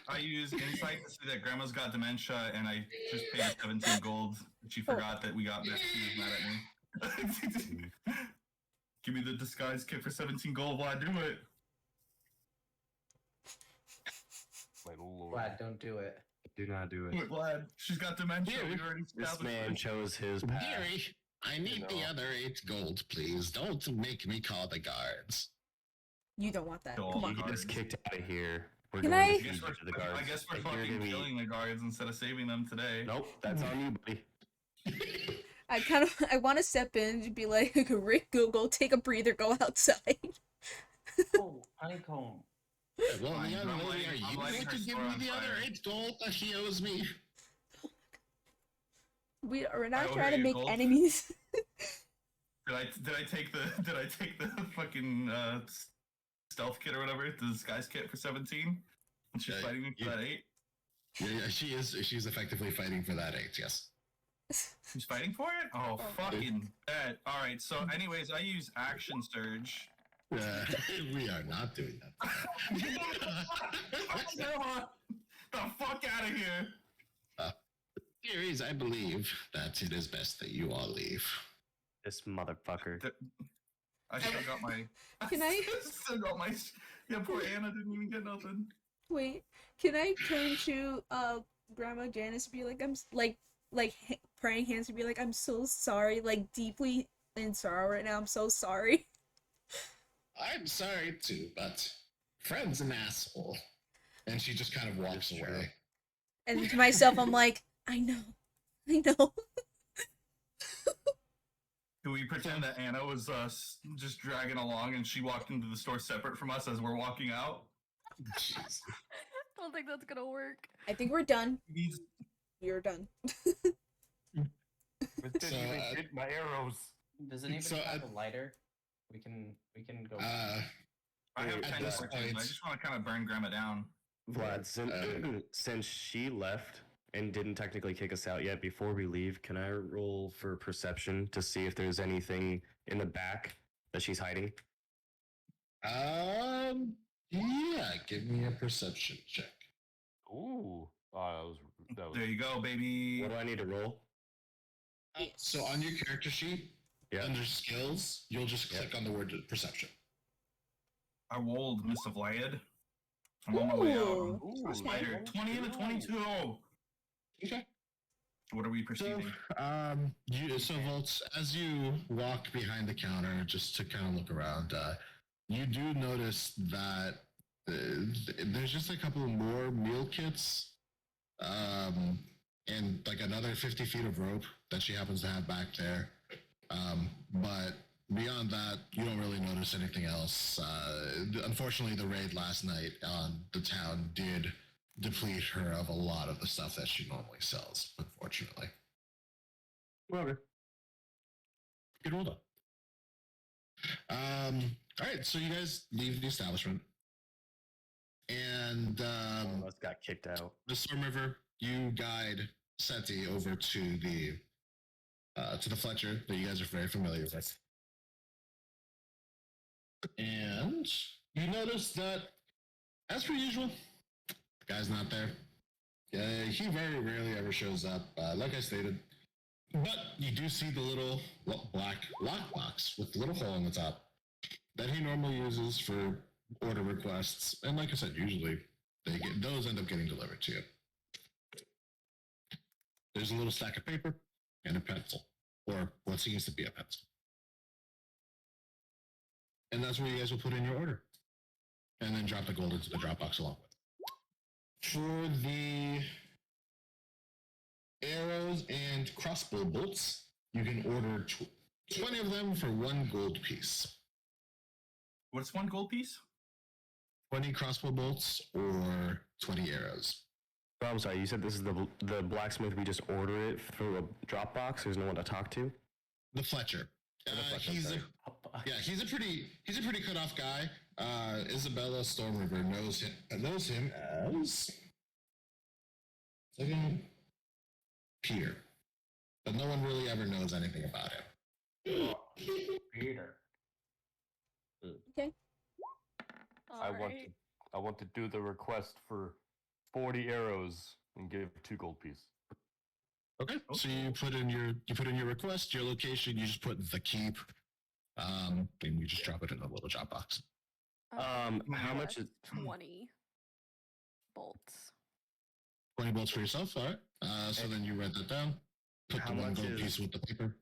I use insight to see that Grandma's got dementia, and I just paid 17 gold. She forgot that we got this. She was mad at me. Give me the disguise kit for 17 gold while I do it. My lord. Vlad, don't do it. Do not do it. Wait, Vlad, she's got dementia. Dear, We already This established man this. chose his path. Dearie, I need the other 8 gold, please. Don't make me call the guards. You don't want that. Don't. Come on. You just kicked out of here. We're Can going I- to feed you to the guards. I guess we're Like, you're fucking gonna be- killing the guards instead of saving them today. Nope, that's on you, buddy. I want to step in and be like, Rick, go take a breather, go outside. Oh, honeycomb. Well, Fine, the other I'm lady, lighting- are I'm you lighting going her to give store me on the other fire. 8 gold that he owes me? We're I not owe trying her to make gold. enemies. Did I take the fucking stealth kit or whatever, the disguise kit for 17? And she's Yeah, fighting me for you- that 8? Yeah, she's effectively fighting for that 8, yes. She's fighting for it? Oh, fucking bet. Alright, so anyways, I use action surge. We are not doing that. The fuck out of here! Theories, I believe that it is best that you all leave. This motherfucker. I still got my. Can I- still got my. Yeah, poor Anna didn't even get nothing. Wait, can I turn to Grandma Janice and be like, praying hands and be like, I'm so sorry, like deeply in sorrow right now. I'm so sorry. I'm sorry too, but Fred's an asshole. And she just kind of walks It's true. away. And to myself, I'm like, I know. Do we pretend that Anna was just dragging along and she walked into the store separate from us as we're walking out? Jeez. I don't think that's gonna work. I think we're done. He's- We're done. But didn't So, even hit my arrows. Does anybody So, have a lighter? We can go. I have At 10 this torches. point- I just want to kind of burn Grandma down. Vlad, since she left and didn't technically kick us out yet, before we leave, can I roll for perception to see if there's anything in the back that she's hiding? Yeah, give me a perception check. Ooh. Oh, that was There you go, baby. What do I need to roll? So on your character sheet, Yeah. under skills, you'll just click on the word perception. I rolled MrVladtheMan. I'm on my way out. Ooh. A spider. 20 and a 22. Okay. What are we So, perceiving? so Voltz, as you walk behind the counter just to kind of look around, you do notice that there's just a couple more meal kits, and like another 50 feet of rope that she happens to have back there. But beyond that, you don't really notice anything else. Unfortunately, the raid last night on the town did deplete her of a lot of the stuff that she normally sells, unfortunately. Whatever. Good roll up. All right, so you guys leave the establishment, and One of us got kicked out. the Storm River, you guide Seti over to the Fletcher that you guys are very familiar with. And you notice that, as per usual, the guy's not there. He very rarely ever shows up, like I stated. But you do see the little black lockbox with the little hole in the top that he normally uses for order requests. And like I said, usually those end up getting delivered to you. There's a little stack of paper and a pencil, or what seems to be a pencil. And that's where you guys will put in your order. And then drop the gold into the Dropbox along with it. For the arrows and crossbow bolts, you can order 20 of them for 1 gold piece. What's 1 gold piece? 20 crossbow bolts or 20 arrows. Oh, I'm sorry, you said this is the blacksmith, we just order it through a Dropbox, there's no one to talk to? The Fletcher. Fletcher, He's sorry. a pretty cut off guy. Isabella Storm River knows him as Peter, but no one really ever knows anything about him. Peter. Okay. I want to do the request for 40 arrows and give 2 gold piece. Okay. So you put in your request, your location. You just put the keep, and you just drop it in a little drop box. How much is 20 bolts? 20 bolts for yourself. All right. So then you write that down. Put How the 1 much gold is- piece with the paper.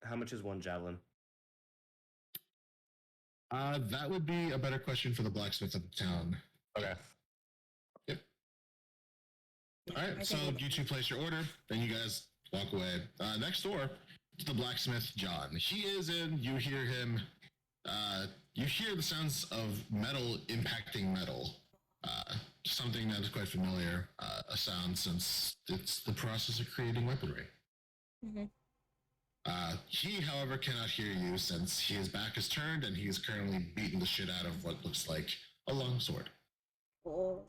how much is 1 javelin? That would be a better question for the blacksmith of the town. Okay. Yep. Yeah, All I right. So think you 2 place your order. Then you guys walk away. Next door to the blacksmith, John. He is in. You hear him. You hear the sounds of metal impacting metal. Something that is quite familiar. A sound since it's the process of creating weaponry. Mhm. He, however, cannot hear you since his back is turned and he is currently beating the shit out of what looks like a longsword. Well,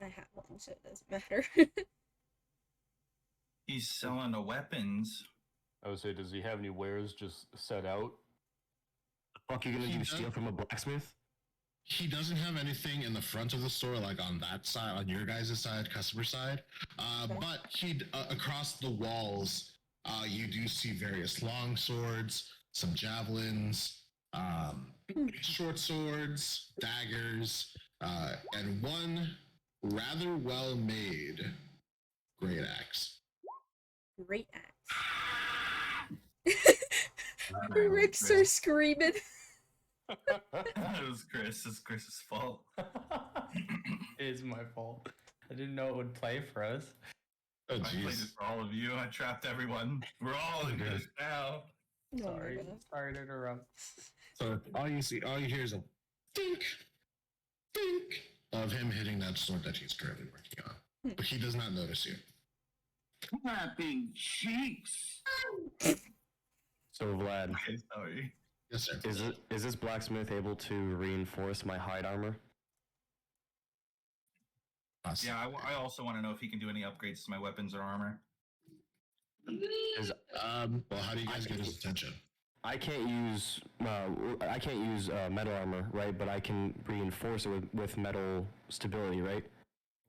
I have one, so it doesn't matter. He's selling the weapons. I would say, does he have any wares just set out? The fuck you gonna He do, does- steal from a blacksmith? He doesn't have anything in the front of the store, like on that side, on your guys' side, customer side. But across the walls, you do see various long swords, some javelins, short swords, daggers, and one rather well-made great axe. Great axe. Ricks are screaming. It was Chris. It's Chris's fault. It is my fault. I didn't know it would play for us. Oh, I played it jeez. for all of you. I trapped everyone. We're all in this now. Oh my Sorry. God. Sorry to interrupt. So all you hear is a dink, dink of him hitting that sword that he's currently working on. But he does not notice you. Clapping cheeks. So Vlad, Okay, sorry. Yes, sir. is this blacksmith able to reinforce my hide armor? Awesome. Yeah, I also want to know if he can do any upgrades to my weapons or armor. Well, how do you guys get his attention? I can't use metal armor, right? But I can reinforce it with metal stability, right?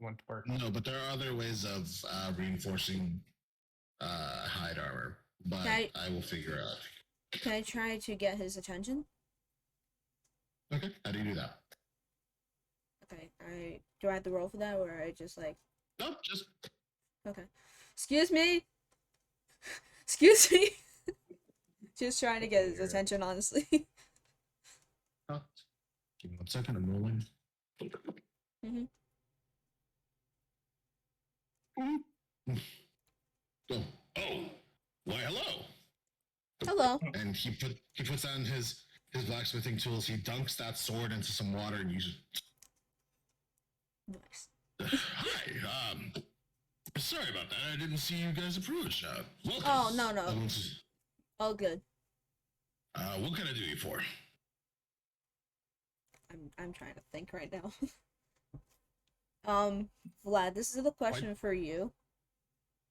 Won't work. No, but there are other ways of reinforcing hide armor. But Okay. I will figure out. Can I try to get his attention? Okay, how do you do that? Okay, do I have to roll for that, or I just like, Nope, just okay. Excuse me? Excuse me? Just trying to get his attention, honestly. oh, give me 1 second. I'm rolling. Mhm. Oh, why hello. Hello. And he puts on his blacksmithing tools. He dunks that sword into some water and uses. Nice. Hi. Sorry about that. I didn't see you guys approach. Welcome. Oh, no. All good. What can I do you for? I'm trying to think right now. Vlad, this is the question for you.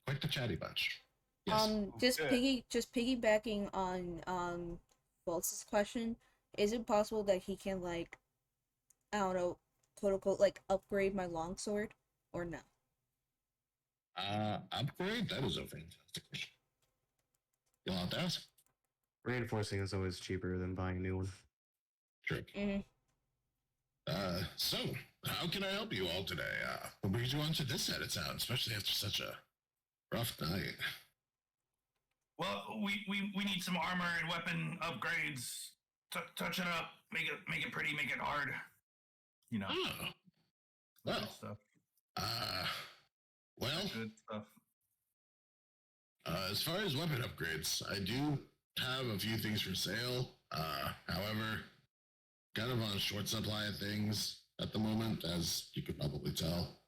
Quite the chatty bunch. Yes. Just Okay. piggybacking on Voltz's question, is it possible that he can, like, I don't know, quote unquote, like, upgrade my longsword, or no? Upgrade? That is a fantastic question. You'll have to ask. Reinforcing is always cheaper than buying a new one. True. Mm-hmm. So, how can I help you all today? What brings you onto this side of town, especially after such a rough night? Well, we need some armor and weapon upgrades. Touch it up, make it pretty, make it hard. You know, Oh, good well, stuff. Well, Good stuff. As far as weapon upgrades, I do have a few things for sale. However, kind of on a short supply of things at the moment, as you could probably tell.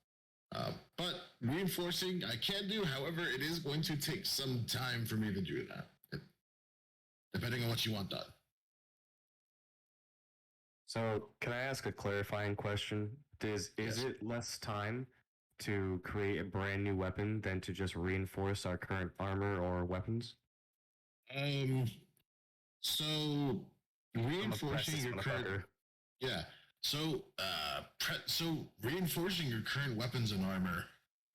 But reinforcing, I can do. However, it is going to take some time for me to do that, depending on what you want done. So, can I ask a clarifying question? Is Yes. it less time to create a brand new weapon than to just reinforce our current armor or weapons? So reinforcing your current, motherfucker. yeah. So, so reinforcing your current weapons and armor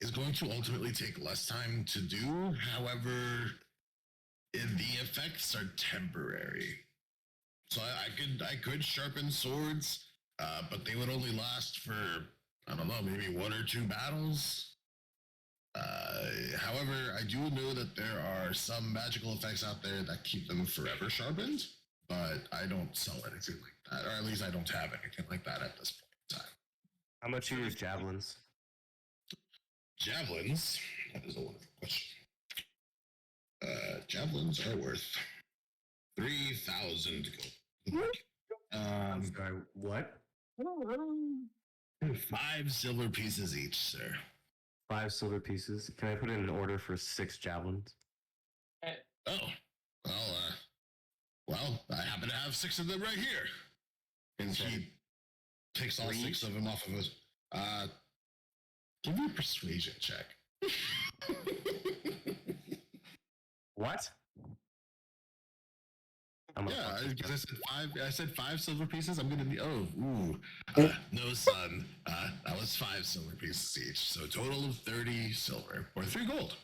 is going to ultimately take less time to do. However, the effects are temporary. So I could sharpen swords, but they would only last for, I don't know, maybe 1 or 2 battles. However, I do know that there are some magical effects out there that keep them forever sharpened, but I don't sell anything like that, or at least I don't have anything like that at this point in time. How much are your javelins? Javelins? That is a wonderful question. Javelins are worth 3,000 gold. I'm sorry, what? 5 silver pieces each, sir. 5 silver pieces. Can I put in an order for 6 javelins? Oh, well, I happen to have 6 of them right here. And he takes all 6 of them off of his. Give me a persuasion check. What? Yeah, because I said 5 silver pieces. I'm gonna be. No, son. That was 5 silver pieces each. So a total of 30 silver or 3 gold.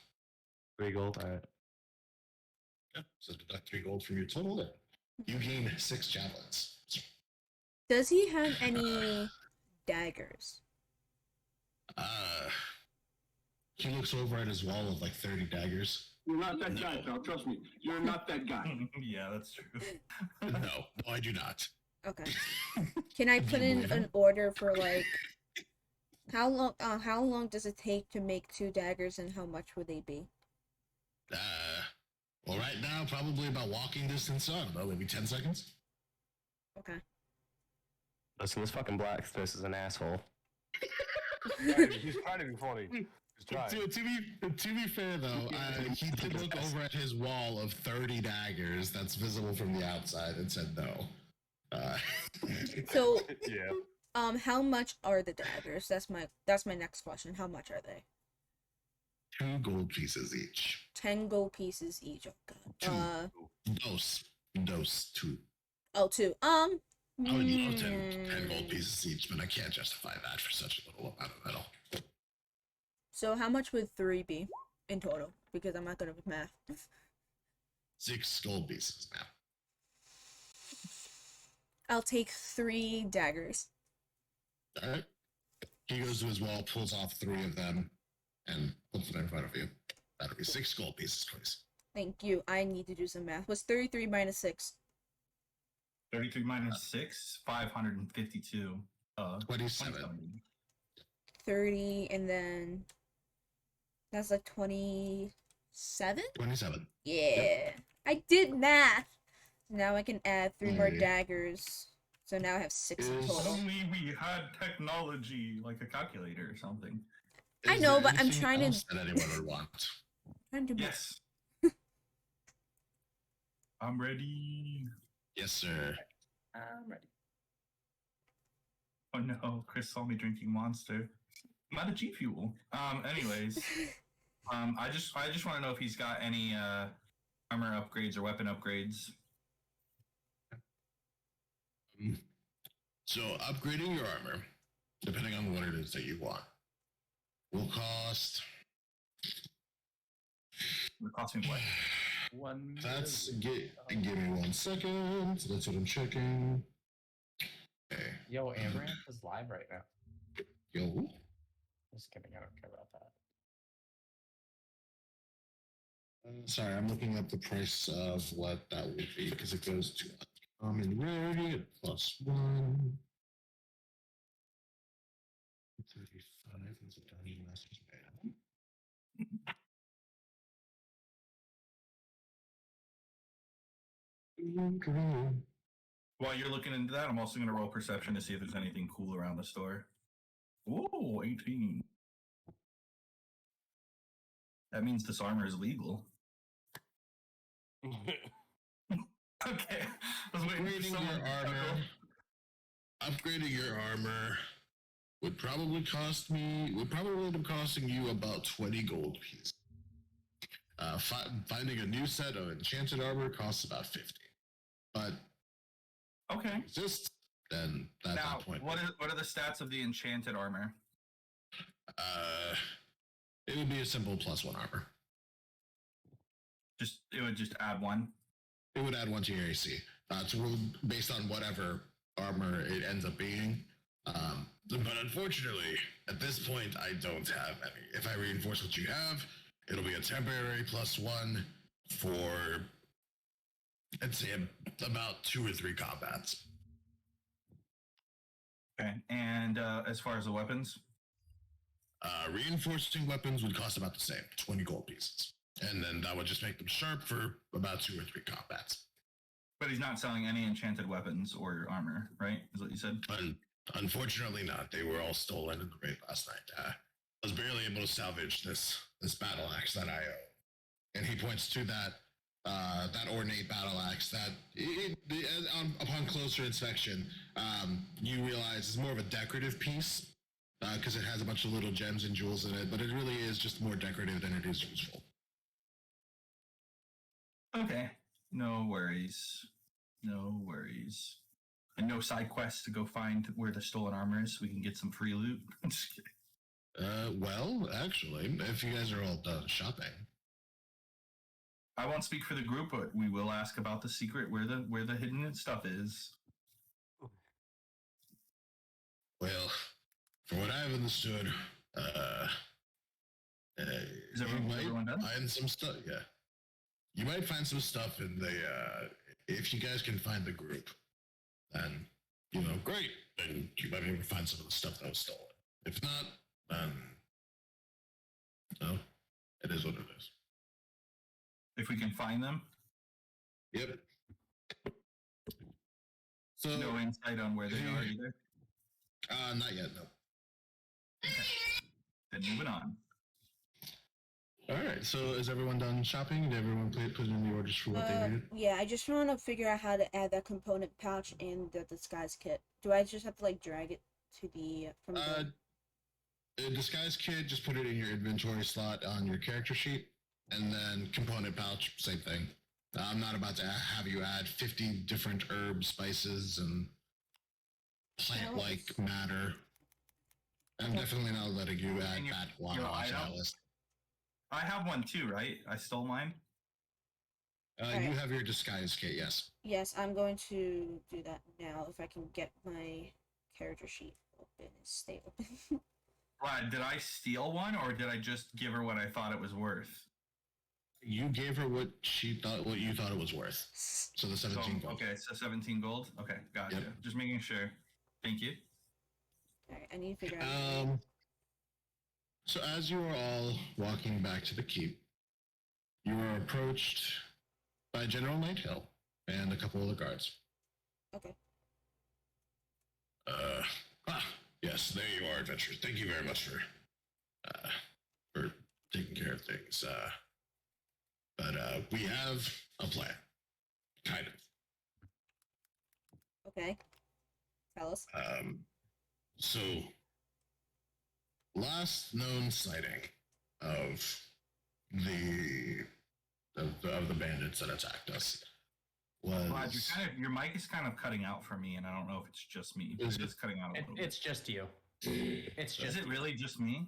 3 gold. All right. Yeah, so deduct 3 gold from your total. Then you gain 6 javelins. Does he have any daggers? He looks over at his wall of like 30 daggers. You're not that guy, pal. Trust me. You're not that guy. Yeah, that's true. No, I do not. Okay. Can I put in an order for, like, how long does it take to make 2 daggers, and how much would they be? Well, right now, probably about walking distance. I don't know, maybe 10 seconds. Okay. Listen, this fucking blacksmith is an asshole. He's trying to be funny. He's trying. To be fair, though, he did look over at his wall of 30 daggers that's visible from the outside and said no. So, Yeah. How much are the daggers? That's my next question. How much are they? 2 gold pieces each. 10 gold pieces each. Oh god. Those 2. Oh, 2. I would love 10 gold pieces each, but I can't justify that for such a little amount of metal. So how much would 3 be in total? Because I'm not good with math. 6 gold pieces now. I'll take 3 daggers. Alright. He goes to his wall, pulls off 3 of them, and puts them in front of you. That'll be 6 gold pieces, please. Thank you. I need to do some math. What's 33 minus 6? 33 minus 6, 552. 27. 30, and then that's like 27? 27. Yeah. Yep. I did math. Now I can add 3 more Yeah. daggers. So now I have 6 in If total. only we had technology like a calculator or something. I Is know, there but I'm anything trying to- else that anyone would want. Trying to do Yes. I'm ready. Yes, sir. I'm ready. Oh no, Chris saw me drinking Monster. I'm out of G Fuel. Anyways, I just want to know if he's got any armor upgrades or weapon upgrades. So upgrading your armor, depending on what it is that you want, will cost. It cost me what? That's give me 1 second. That's what I'm checking. Okay. Yo, Amaranth is live right now. Yo. Just kidding, I don't care about that. Sorry, I'm looking up the price of what that would be because it goes to uncommon rarity at +1. 35 is a Dungeon Master's Manual. While you're looking into that, I'm also going to roll perception to see if there's anything cool around the store. Whoa, 18. That means this armor is legal. Okay. I was waiting for someone to chuckle. Upgrading your armor would probably end up costing you about 20 gold pieces. Finding a new set of enchanted armor costs about 50. But okay, just then at now, that point. what are the stats of the enchanted armor? It would be a simple +1 armor. It would just add 1. It would add 1 to your AC. Based on whatever armor it ends up being. But unfortunately, at this point, I don't have any. If I reinforce what you have, it'll be a temporary +1 for, I'd say, about 2 or 3 combats. Okay, and as far as the weapons? Reinforcing weapons would cost about the same, 20 gold pieces. And then that would just make them sharp for about 2 or 3 combats. But he's not selling any enchanted weapons or armor, right? Is what you said? Unfortunately not. They were all stolen in the raid last night. I was barely able to salvage this battle axe that I own. And he points to that ornate battle axe that, upon closer inspection, you realize is more of a decorative piece because it has a bunch of little gems and jewels in it, but it really is just more decorative than it is useful. Okay. No worries. No worries. And no side quests to go find where the stolen armor is so we can get some free loot? I'm just kidding. Well, actually, if you guys are all done shopping. I won't speak for the group, but we will ask about the secret where the hidden stuff is. Well, from what I've understood, is everyone done? Find some stuff, yeah. You might find some stuff in the, if you guys can find the group, then, great. Then you might be able to find some of the stuff that was stolen. If not, then, no, it is what it is. If we can find them? Yep. So no insight on where they are either? Not yet, no. Okay. Then moving on. All right, so is everyone done shopping? Did everyone put in the orders for what they needed? Yeah, I just want to figure out how to add that component pouch in the disguise kit. Do I just have to drag it to the the disguise kit? Just put it in your inventory slot on your character sheet, and then component pouch, same thing. I'm not about to have you add 50 different herbs, spices, and plant-like matter. I'm definitely not letting you add that one on that list. I have one too, right? I stole mine. You have your disguise kit, yes. Yes, I'm going to do that now. If I can get my character sheet open and stay open. Right? Did I steal one, or did I just give her what I thought it was worth? You gave her what you thought it was worth. So the 17 gold. Okay, so 17 gold. Okay, gotcha. Yep. Just making sure. Thank you. Alright, I need to figure out. So as you are all walking back to the keep, you are approached by General Nighthill and a couple of the guards. Okay. Yes, there you are, adventurers. Thank you very much for taking care of things. But we have a plan, kind of. Okay. Tell us. So, last known sighting of the bandits that attacked us was. Vlad, your mic is kind of cutting out for me, and I don't know if it's just me. But it's cutting out a little bit. It's just you. It's just. Is it really just me?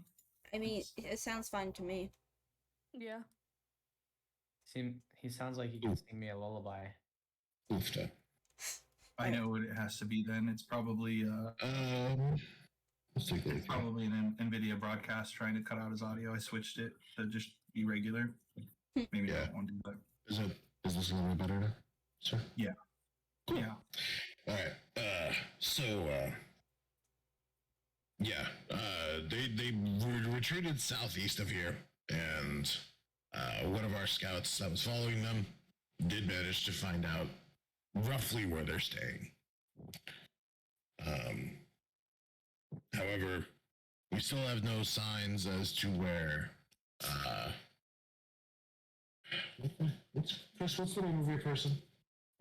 I mean, it sounds fine to me. Yeah. He sounds like he can sing me a lullaby. Oofta. I know what it has to be. Then it's probably let's take a look. probably an NVIDIA broadcast trying to cut out his audio. I switched it to just be regular. Maybe I don't want to do that. Is this a little bit better now, sir? Yeah. Cool. Yeah. All right. They retreated southeast of here, and one of our scouts that was following them did manage to find out roughly where they're staying. However, we still have no signs as to where. What's the name of your person?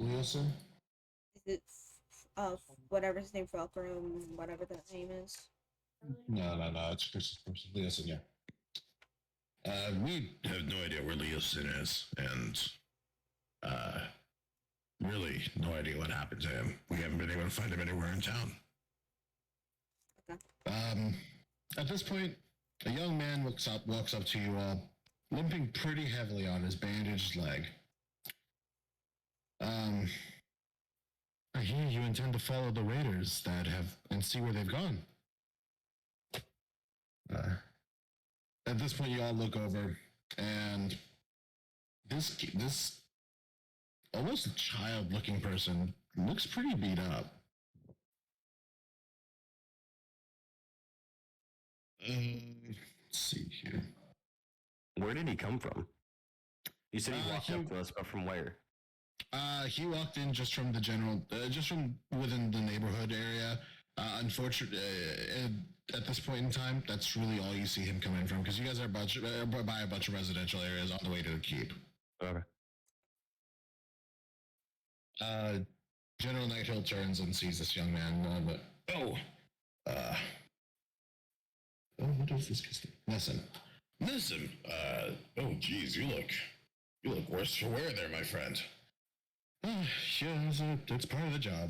Leosin? Is it whatever his name, Falcrum, whatever that name is? No, it's Chris's person. Leosin, yeah. We have no idea where Leosin is, and really no idea what happened to him. We haven't been able to find him anywhere in town. Okay. At this point, a young man walks up to you all, limping pretty heavily on his bandaged leg. I hear you intend to follow the raiders and see where they've gone. At this point, you all look over, and this almost child-looking person looks pretty beat up. Let's see here. Where did he come from? You said he walked up to us, but from where? He walked in just from just from within the neighborhood area. Unfortunately, at this point in time, that's really all you see him coming from, because you guys are by a bunch of residential areas on the way to the keep. Okay. General Nighthill turns and sees this young man. What is this kid's name? Listen. Oh, geez, you look worse for wear there, my friend. Yeah, it's part of the job.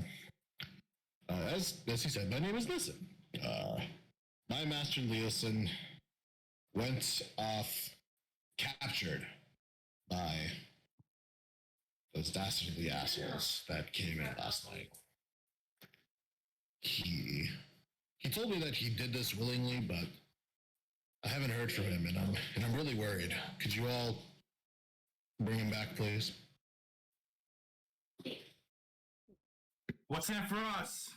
As he said, my name is Listen. My master Leosin went off captured by those dastardly assholes that came in last night. He told me that he did this willingly, but I haven't heard from him, and I'm really worried. Could you all bring him back, please? What's that for us?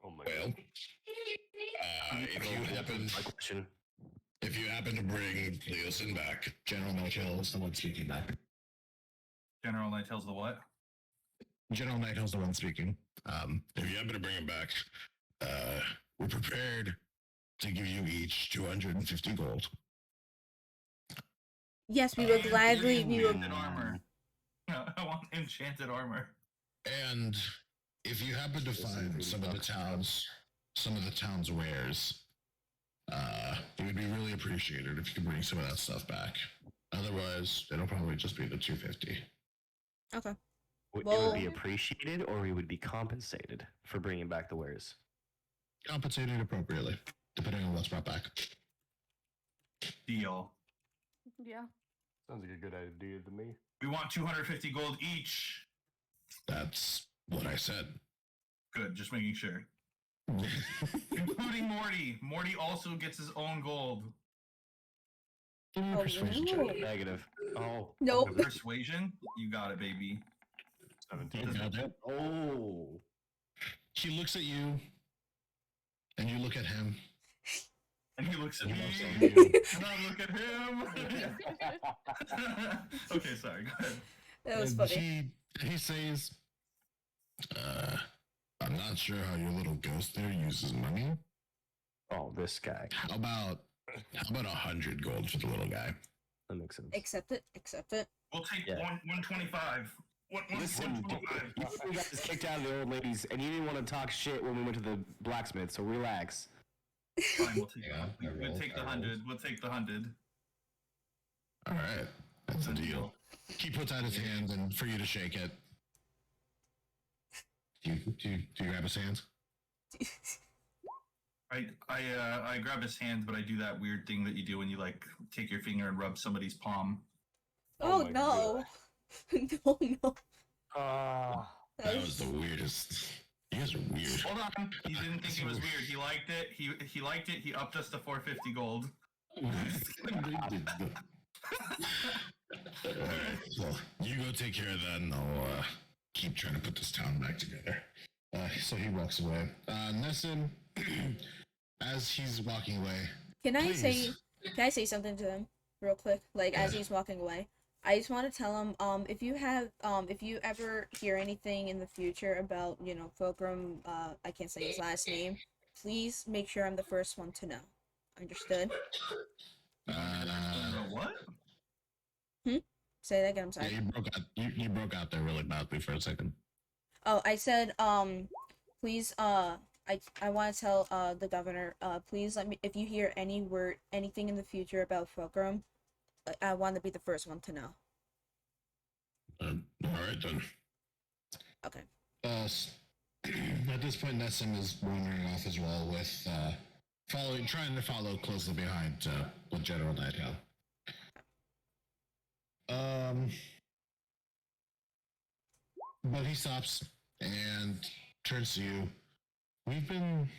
Oh my Well, god. if you happen to bring Leosin back, General Nighthill is the one speaking back. General Nightell's the what? General Nighthill's the one speaking. If you happen to bring him back, we're prepared to give you each 250 gold. Yes, we will gladly. We will. Enchanted armor. I want enchanted armor. And if you happen to find some of the town's wares, it would be really appreciated if you could bring some of that stuff back. Otherwise, it'll probably just be the 250. Okay. It Well- would be appreciated, or we would be compensated for bringing back the wares. Compensated appropriately, depending on what's brought back. Deal. Yeah. Sounds like a good idea to me. We want 250 gold each. That's what I said. Good, just making sure. Including Morty. Morty also gets his own gold. Give me a Oh, persuasion no. check. Negative. Oh. Nope. Persuasion? You got it, baby. 17. You got that? Oh. She looks at you, and you look at him. And he looks at And me. he looks And I look at him. Okay, sorry, go ahead. That was And funny. he says, I'm not sure how your little ghost there uses money. Oh, this guy. How about 100 gold for the little guy? That makes sense. Accept it. Accept it. We'll take Yeah. 125. Listen, you got us kicked out of the old ladies, and you didn't want to talk shit when we went to the blacksmith, so relax. Fine, we'll take, Yeah, I we'll rolled, take the I 100. We'll take the 100. All right, that's a deal. He puts out his hand and for you to shake it. Do you grab his hands? I grab his hand, but I do that weird thing that you do when you like take your finger and rub somebody's palm. Oh, my no. No, no. That was the weirdest. You guys are weird. Hold on, he didn't think it was weird. He liked it. He liked it. He upped us to 450 gold. Alright, well, you go take care of that, and I'll keep trying to put this town back together. So he walks away. Nessun, as he's walking away, Can I please. say something to him real quick? Like as he's walking away, I just want to tell him, if you ever hear anything in the future about, Fulcrum, I can't say his last name, please make sure I'm the first one to know. Understood? What? Say that again. I'm sorry. Yeah, you broke out there really badly for a second. Oh, I said, please, I want to tell, the governor, please let me, if you hear anything in the future about Fulcrum, I want to be the first one to know. All right then. Okay. At this point, Nessun is wandering off as well with trying to follow closely behind with General Nighthawk. But he stops and turns to you. We've been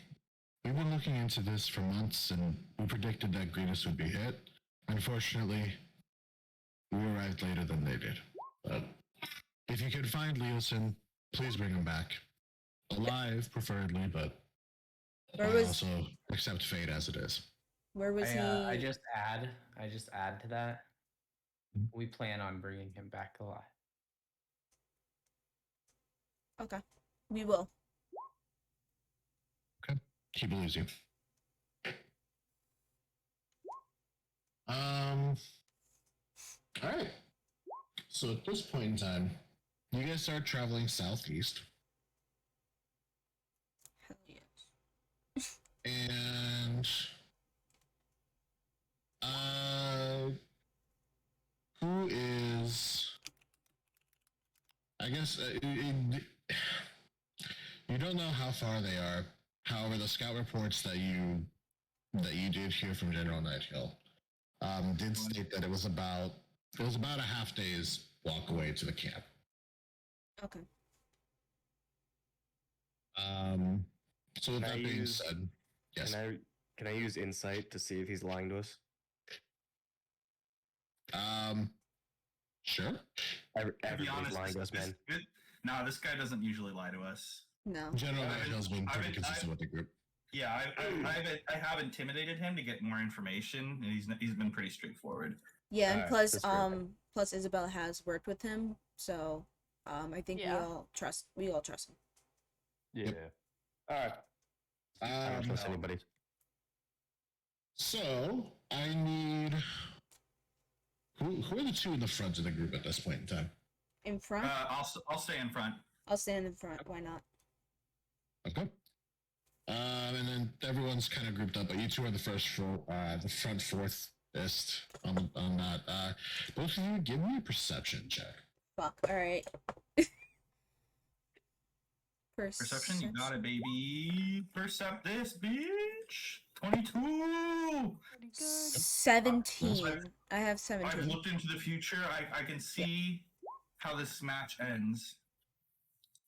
looking into this for months, and we predicted that Greenest would be hit. Unfortunately, we arrived later than they did. But if you could find Leosin, please bring him back. Alive, preferably, but also accept fate as it is. Where was he? I just add to that. We plan on bringing him back alive. Okay. We will. Okay. He believes you. All right. So at this point in time, you guys start traveling southeast. Hell yes. And who is? I guess you don't know how far they are. However, the scout reports that you did hear from General Nighthill did state that it was about a half day's walk away to the camp. Okay. So with that being said, yes. Can I use insight to see if he's lying to us? Sure. Everybody's lying to us, man. This guy doesn't usually lie to us. No. General Nighthill's been pretty consistent with the group. Yeah, I have intimidated him to get more information, and he's been pretty straightforward. Yeah, and Alright, plus Isabella has worked with him, so I think we all trust him. Yeah. Yep. All right. I don't trust anybody. So I need who are the two in the front of the group at this point in time? In front? I'll stay in front. I'll stand in front. Why not? Okay. And then everyone's kind of grouped up, but you two are the front fourthest on that. Both of you, give me a perception check. Fuck. All right. Perception, you got it, baby. Percept this, bitch. 22. Pretty good. 17. I have I've 17. looked into the future. I can see how this match ends.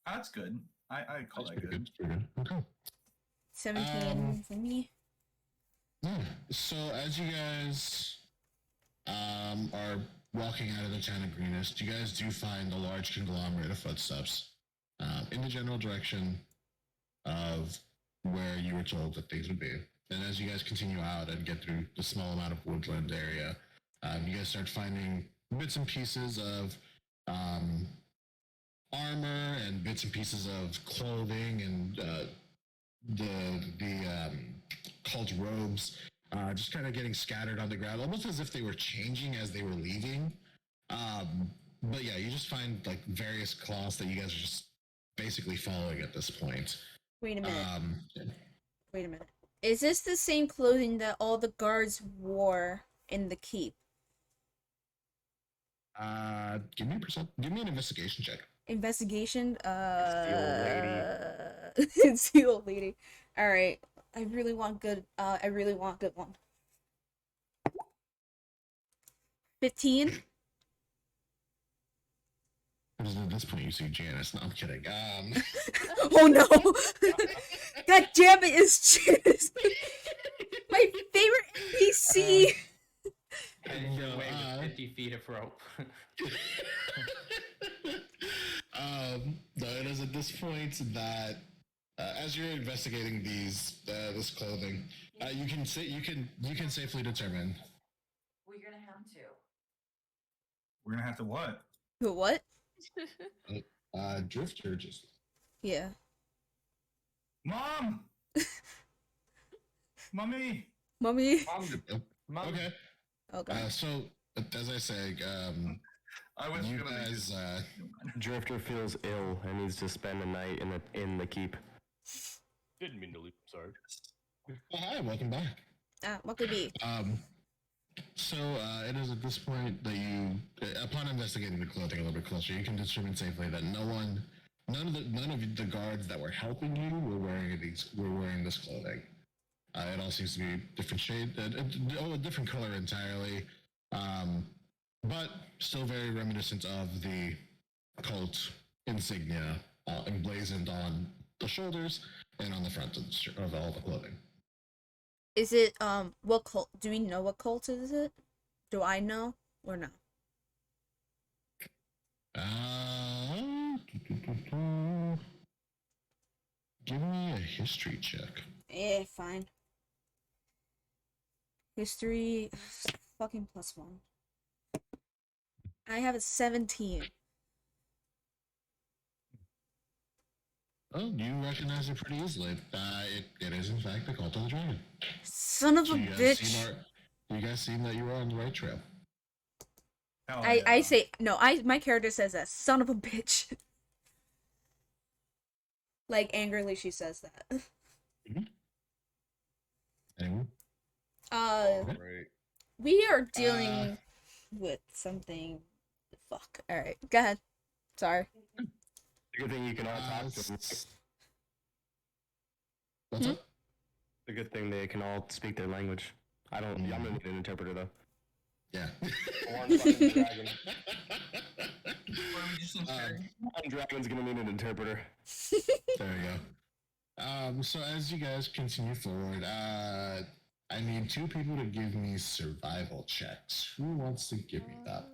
That's good. I call that good. Pretty good. Okay. 17 for me. Yeah. So as you guys are walking out of the town of Greenest, you guys do find a large conglomerate of footsteps in the general direction of where you were told that things would be. And as you guys continue out and get through the small amount of woodland area, you guys start finding bits and pieces of armor and bits and pieces of clothing and the cult robes just kind of getting scattered on the ground, almost as if they were changing as they were leaving. but yeah, you just find like various cloths that you guys are just basically following at this point. Wait a minute. Um, Wait a minute. Is this the same clothing that all the guards wore in the keep? give me an investigation check. Investigation? the It's the old lady. Alright. I really want good one. 15? At this point, you see Janice. No, I'm kidding. Oh no! God damn it, it's Janice! My favorite NPC! And you're away No, with 50 feet of rope. no, it is at this point that as you're investigating this clothing, you can safely determine. We're gonna have to. We're gonna have to what? What? Drifter just. Yeah. Mom! Mommy! Mummy? Mom, Okay. Okay. So as I say, I was you gonna make guys. Drifter feels ill and needs to spend the night in the keep. Didn't mean to leave. Sorry. Well, hi, welcome back. What could be? So it is at this point that you, upon investigating the clothing a little bit closer, you can determine safely that none of the guards that were helping you were wearing this clothing. It all seems to be different shade, a different color entirely, but still very reminiscent of the cult insignia emblazoned on the shoulders and on the front of all the clothing. Is it, what cult? Do we know what cult is it? Do I know or no? Give me a history check. Fine. History, fucking +1. I have a 17. Oh, you recognize it pretty easily. It is in fact the Cult of the Dragon. Son of a So you bitch. guys seem that you were on the right trail. Hell I yeah. say, no, my character says that. Son of a bitch. Like, angrily she says that. Anyone? Right. We are dealing with something. Fuck. Alright, go ahead. Sorry. The good thing you can all talk to them. What's up? The good thing they can all speak their language. I'm gonna need an interpreter though. Yeah. One fucking dragon. What are we just inferring? One dragon's gonna need an interpreter. There we go. So as you guys continue forward, I need 2 people to give me survival checks. Who wants to give me that?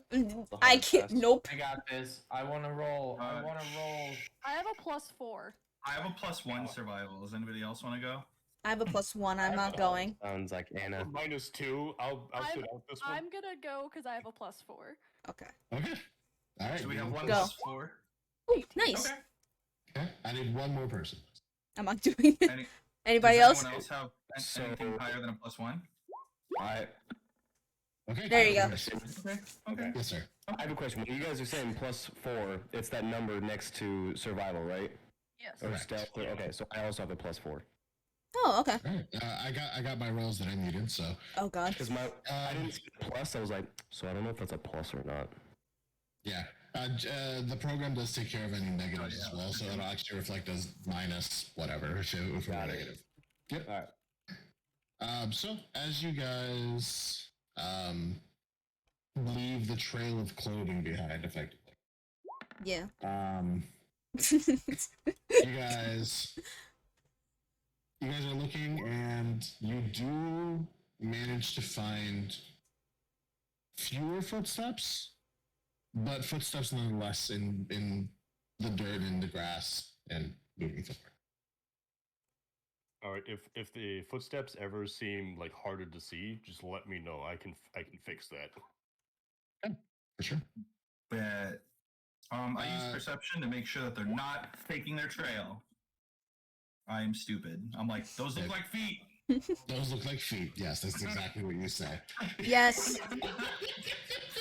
I can't. test. Nope. I got this. I want to roll. I want to roll. I have a +4. I have a +1 survival. Does anybody else want to go? I have a +1. I'm not going. Sounds like Anna. -2. I'll sit out this one. I'm gonna go because I have a +4. Okay. Okay. All right. So we have one Go. +4. Oh, nice. Okay. Okay. I need one more person. I'm not doing it. Any, Anybody does else? anyone else have anything higher than a +1? Okay. There you go. Yes. Okay. Yes, sir. I have a question. When you guys are saying +4, it's that number next to survival, right? Yes. Or Correct. stealth? Okay, so I also have a +4. Oh, okay. All right. I got my rolls that I needed. So Oh god. Because I didn't see the plus, I was like, so I don't know if that's a plus or not. yeah. The program does take care of any negatives as well, so it'll actually reflect as minus whatever if we're negative. Yep. All right. So as you guys leave the trail of clothing behind, effectively, Yeah. you guys are looking, and you do manage to find fewer footsteps, but footsteps nonetheless in the dirt and the grass and moving forward. All right. If the footsteps ever seem like harder to see, just let me know. I can fix that. For sure. But I use perception to make sure that they're not faking their trail. I'm stupid. I'm like, those look like feet. Those look like feet. Yes, that's exactly what you said. Yes.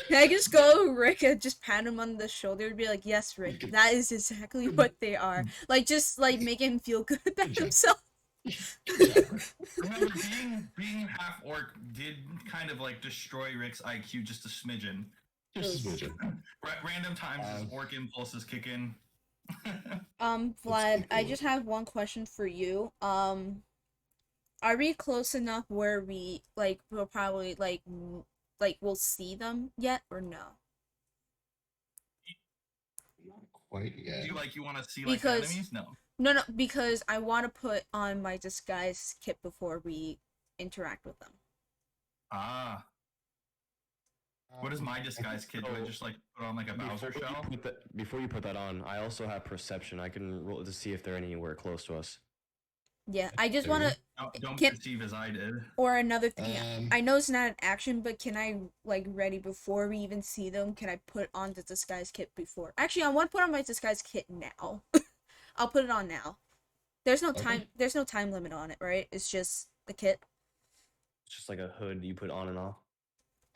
Can I just go, Rick, and just pat him on the shoulder and be like, "Yes, Rick, that is exactly what they are." Like, just like make him feel good about Good job. himself. Good job, Rick. Remember, being half orc did kind of like destroy Rick's IQ just a smidgen. Just a smidgen. Random times his orc impulses kick in. Vlad, I just have one question for you. Are we close enough where we we'll probably we'll see them yet or no? Not quite yet. Do you want to see like Because enemies? No. no, because I want to put on my disguise kit before we interact with them. Ah. What is my disguise kit? Do I just like put on like a Bowser shell? Before you put that on, I also have perception. I can roll to see if they're anywhere close to us. Yeah, I just want to. Don't perceive as I did. Or another thing, I know it's not an action, but can I ready before we even see them? Can I put on the disguise kit before? Actually, I want to put on my disguise kit now. I'll put it on now. There's no time. There's no time limit on it, right? It's just the kit. It's just like a hood you put on and off.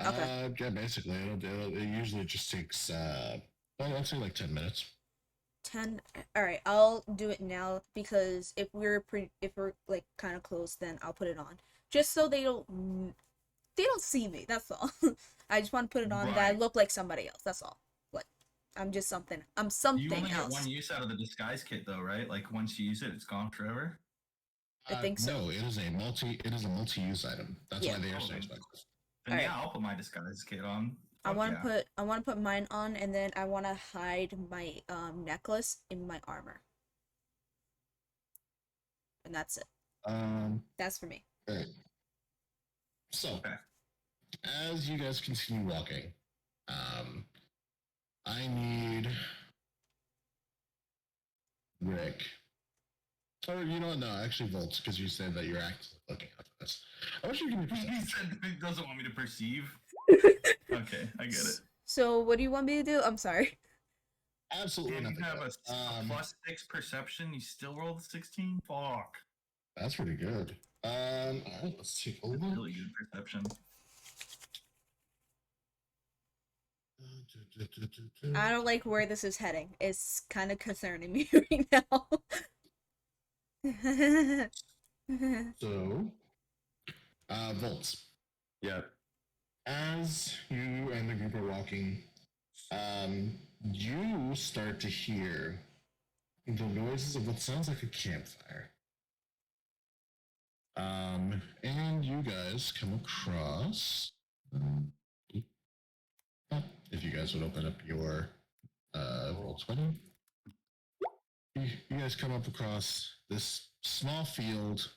Okay. Yeah, basically, it usually just takes I'd say like 10 minutes. 10. All right, I'll do it now because if we're like kind of close, then I'll put it on just so they don't see me. That's all. I just want to put it on that I look like somebody else. That's all. Like I'm just something. I'm something else. You only get one use out of the disguise kit, though, right? Like once you use it, it's gone forever. I think so. No, it is a multi-use item. That's why they are so expensive. Then yeah, I'll put my disguise kit on. I want to put mine on, and then I want to hide my necklace in my armor, and that's it. That's for me. Right. So, as you guys continue walking, I need Rick. Or you know what? No, actually, Voltz, because you said that you're actively looking at this. I wish you could be. He said he doesn't want me to perceive. Okay, I get it. So, what do you want me to do? I'm sorry. Absolutely If nothing. you have a +6 perception, you still rolled 16? Fuck. That's pretty good. Alright, let's take a look. Really good perception. I don't like where this is heading. It's kind of concerning me right now. So, Voltz. Yeah. As you and the group are walking, you start to hear the noises of what sounds like a campfire. And you guys come across. If you guys would open up your Roll20. You guys come up across this small field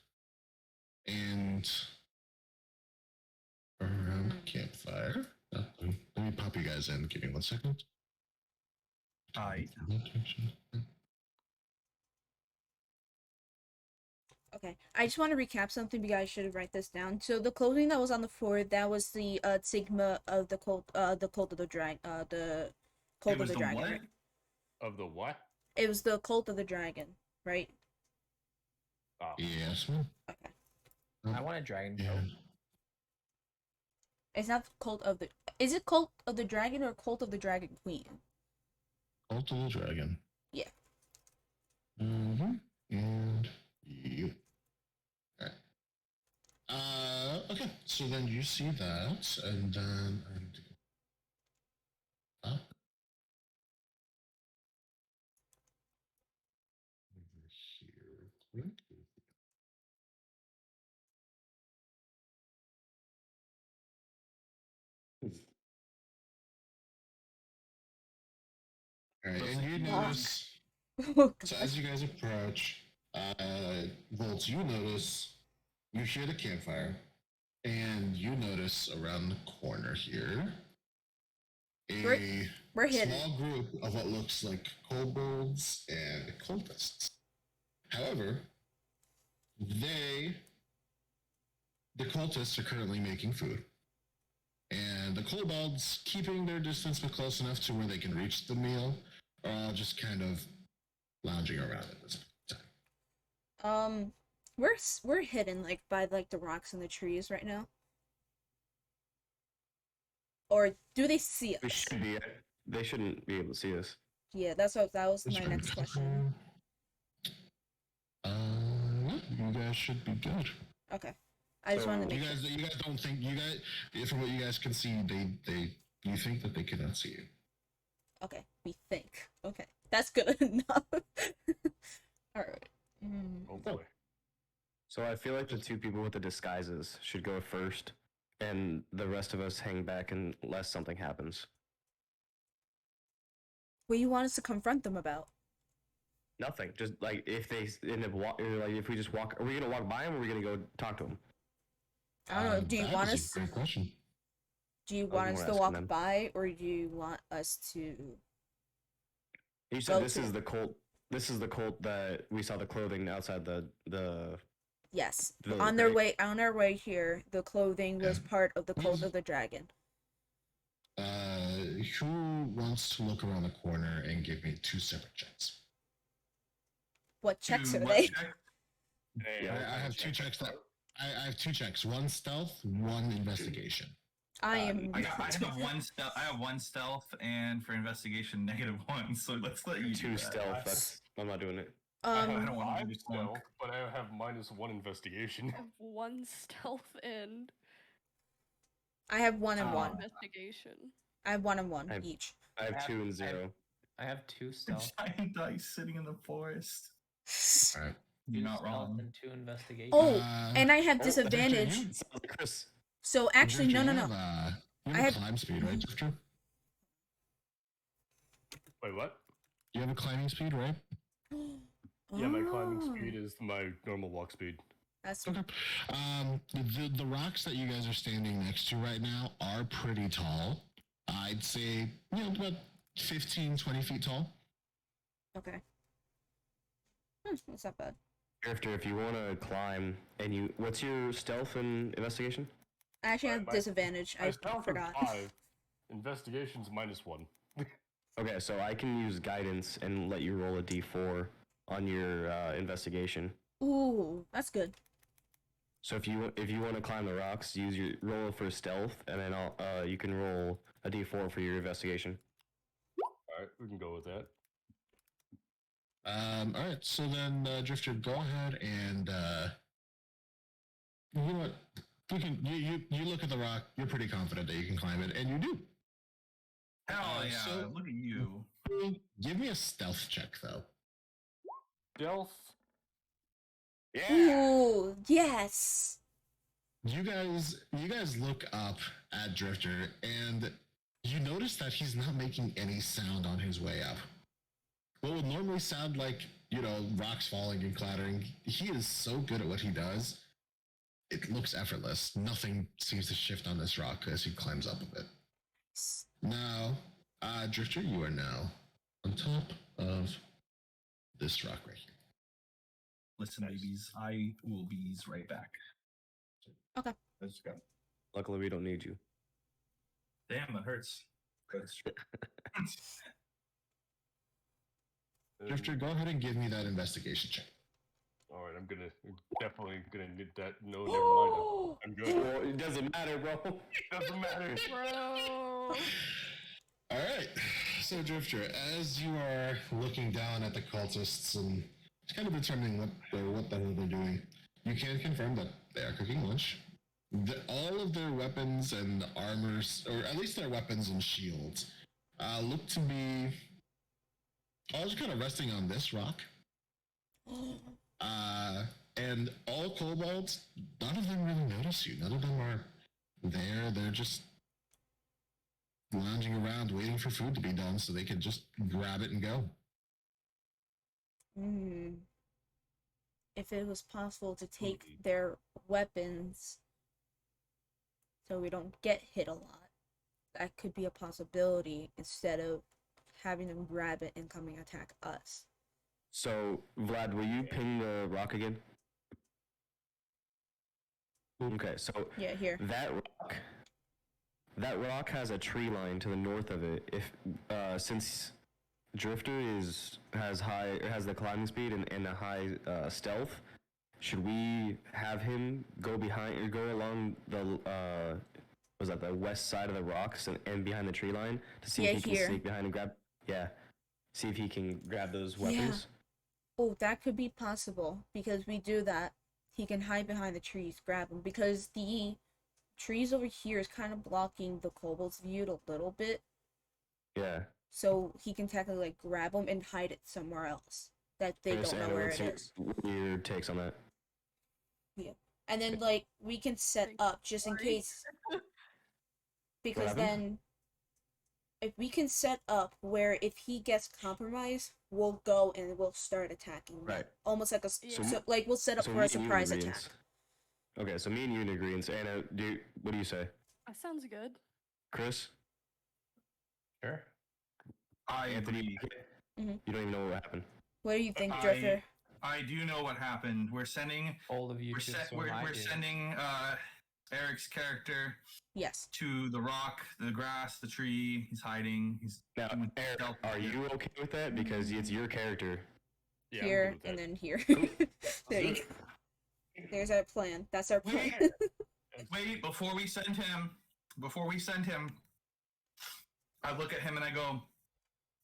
and around the campfire. Let me pop you guys in. Give me 1 second. Hi. Okay, I just want to recap something because I should have write this down. So the clothing that was on the floor, that was the Sigma of the cult of the dragon, the cult of the dragon. What? Right? Of the what? It was the cult of the dragon, right? Oh. Yes, man. Okay. I want a dragon coat. Yeah. It's not cult of the. Is it cult of the dragon or cult of the dragon queen? Cult of the dragon. Yeah. Mm-hmm. And you. Alright. Okay, so then you see that, and then over here. Alright, and you notice. So as you guys approach, Voltz, you notice, you hear the campfire, and you notice around the corner here We're hidden. small group of what looks like kobolds and cultists. However, the cultists are currently making food, and the kobolds, keeping their distance but close enough to where they can reach the meal, are all just kind of lounging around at this time. We're hidden like by like the rocks and the trees right now. Or do they see us? We should be. They shouldn't be able to see us. Yeah, that was my next question. You guys should be good. Okay. I just wanted to make sure. You guys don't think from what you guys can see, you think that they cannot see you. Okay, we think. Okay, that's good enough. All right. Oh boy. So I feel like the two people with the disguises should go first, and the rest of us hang back unless something happens. What do you want us to confront them about? Nothing. Just like if they end up if we just walk, are we gonna walk by them, or are we gonna go talk to them? I don't know. Do you want us? Great question. Do you want us to walk by, or do you want us to? You said this is the cult. This is the cult that we saw the clothing outside the. Yes, on our way here, the clothing was part of the cult of the dragon. Who wants to look around the corner and give me 2 separate checks? What checks are they? I have 2 checks. I have 2 checks. 1 stealth, 1 investigation. I have 1 stealth. I have 1 stealth, and for investigation, -1. So let's let you 2 do stealth. I'm not doing it. I don't want to do stealth, but I have -1 investigation. I have 1 stealth and. I have 1 and 1 investigation. I have 1 and 1 each. I have 2 and 0. I have 2 stealth. Giant dice sitting in the forest. All right. You're not wrong. And 2 investigation. Oh, and I have disadvantage. Chris. So actually, no. You have climb speed, right, Drifter? Wait, what? You have a climbing speed, right? Yeah, my climbing speed is my normal walk speed. That's okay. The rocks that you guys are standing next to right now are pretty tall. I'd say, about 15, 20 feet tall. Okay. That's not bad. Drifter, if you want to climb, and what's your stealth and investigation? I actually have disadvantage. I forgot. 5. Investigation's -1. Okay, so I can use guidance and let you roll a d4 on your investigation. Ooh, that's good. So if you want to climb the rocks, use your roll for stealth, and then you can roll a d4 for your investigation. All right, we can go with that. All right, so then Drifter, go ahead and you know what? You look at the rock. You're pretty confident that you can climb it, and you do. Hell yeah! So, look at you. Give me a stealth check, though. Stealth. Yeah. Ooh, yes. You guys look up at Drifter, and you notice that he's not making any sound on his way up. What would normally sound like, rocks falling and clattering, he is so good at what he does, it looks effortless. Nothing seems to shift on this rock as he climbs up a bit. Now, Drifter, you are now on top of this rock right here. Listen, babies, I will be right back. Okay. Let's go. Luckily, we don't need you. Damn, that hurts. Drifter, go ahead and give me that investigation check. All right, I'm definitely gonna need that. No, never mind. I'm good. Well, it doesn't matter, bro. It doesn't matter. Bro. All right, so Drifter, as you are looking down at the cultists and kind of determining what the hell they're doing, you can confirm that they are cooking lunch. All of their weapons and armors, or at least their weapons and shields, look to be all just kind of resting on this rock. And all kobolds, none of them really notice you. None of them are there. They're just lounging around waiting for food to be done so they can just grab it and go. If it was possible to take their weapons so we don't get hit a lot, that could be a possibility instead of having them grab it and coming attack us. So, Vlad, will you ping the rock again? Okay, so yeah, here. That rock has a tree line to the north of it. Since Drifter has the climbing speed and a high stealth, should we have him go behind or go along the was that the west side of the rocks and behind the tree line to see Yeah, if he can here. sneak behind and grab? Yeah, see if he can grab those weapons. Oh, that could be possible because we do that. He can hide behind the trees, grab them because the trees over here is kind of blocking the kobold's view a little bit. Yeah. So he can technically like grab them and hide it somewhere else that they Chris, don't know Anna, where what's it your, is. what are your takes on that? Yeah. And then like we can set up just in case because happened? then if we can set up where if he gets compromised, we'll go and we'll start attacking them. Right. Almost like a Yeah. so like we'll set up So for me a and you in surprise attack. agreeance. Okay, so me and you in agreement. Anna, what do you say? That sounds good. Chris? Sure. I Anthony? Mhm. You don't even know what happened. What do you think, Drifter? I do know what happened. We're sending All of you we're, should se- swim we're, I we're do. sending Eric's character Yes. to the rock, the grass, the tree. He's hiding. He's Now, doing Eric, stealth. are you okay with that? Because it's your character. Yeah, I'm Here good with and that. then here. There you go. There's our plan. That's our plan. Wait, before we send him, I look at him and I go,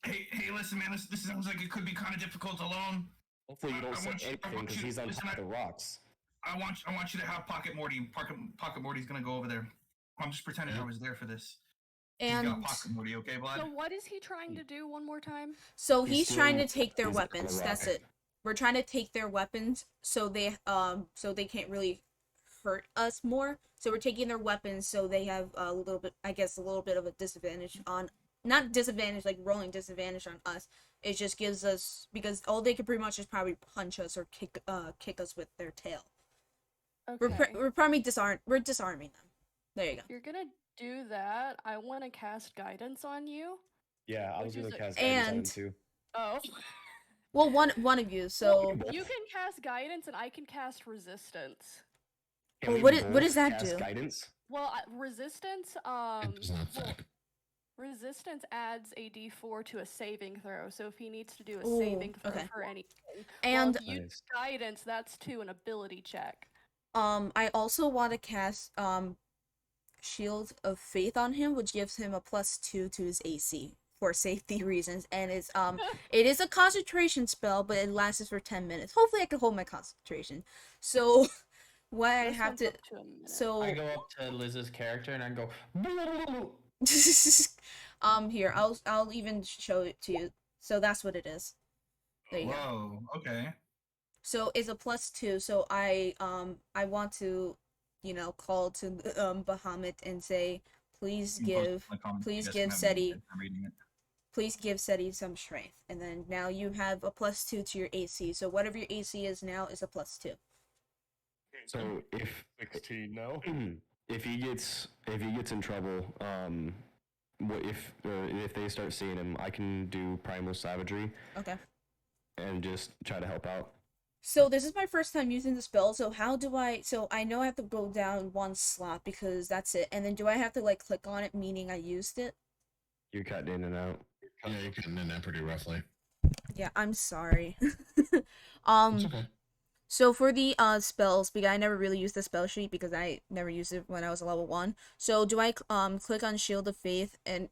hey, listen, man, this sounds like it could be kind of difficult alone. Hopefully you don't I say want you- I anything want because you- he's on listen, top of the rocks. I want you to have Pocket Morty. Pocket Morty's gonna go over there. I'm just pretending I was there for this. He's got And Pocket Morty, okay, Vlad? So what is he trying to do one more time? so He's he's trying to stealing take their weapons on the weapons. That's rock. it. We're trying to take their weapons so they can't really hurt us more. So we're taking their weapons so they have a little bit of a disadvantage on not disadvantage like rolling disadvantage on us. It just gives us because all they could pretty much is probably punch us or kick us with their tail. Okay. We're probably disarming them. There you go. If you're gonna do that, I want to cast guidance on you. Yeah, I was Which gonna is cast a- guidance on him and- too. Oh. Well, one of you. So You can cast guidance and I can cast resistance. Can Well, we what both does that cast do? Guidance? Well, resistance, It does not well, say. resistance adds a d4 to a saving throw. So if he needs to do a Ooh, saving throw okay. for anything, And well, if you Nice. guidance, that's to an ability check. I also want to cast Shield of Faith on him, which gives him a +2 to his AC for safety reasons, and it's it is a concentration spell, but it lasts for 10 minutes. Hopefully, I can hold my concentration. So, what I This have one's to up to a minute. so I go up to Liz's character and I go, here I'll even show it to you. So that's what it is. There you go. Whoa, okay. So it's a +2. So I want to, call to Bahamut and say, please give Seti some strength. And then now you have a +2 to your AC. So whatever your AC is now is a +2. So if 16 now. if he gets in trouble, if they start seeing him, I can do primal savagery Okay. and just try to help out. So this is my first time using the spell. So so I know I have to go down one slot because that's it. And then do I have to like click on it, meaning I used it? You're cutting in and out. Yeah, you're cutting in that pretty roughly. Yeah, I'm sorry. It's okay. So for the spells, because I never really used the spell sheet because I never used it when I was a level 1. So do I click on Shield of Faith, and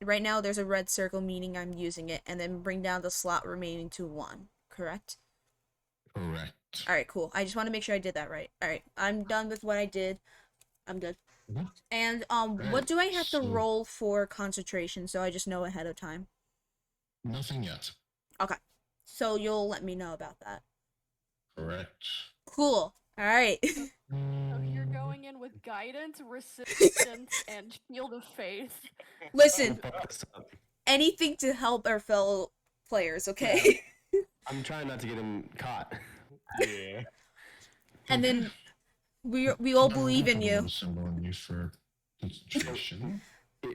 right now there's a red circle meaning I'm using it, and then bring down the slot remaining to 1, correct? Correct. Alright, cool. I just want to make sure I did that right. Alright, I'm done with what I did. I'm good. Mhm. And what Right, do I have to so- roll for concentration so I just know ahead of time? Nothing yet. Okay. So you'll let me know about that. Correct. Cool. Alright. So you're going in with guidance, resistance, and shield of faith. Listen, Fuck this up. anything to help our fellow players, okay? I'm trying not to get him caught. Yeah. And then we all I'll believe in put a you. little symbol on you for concentration.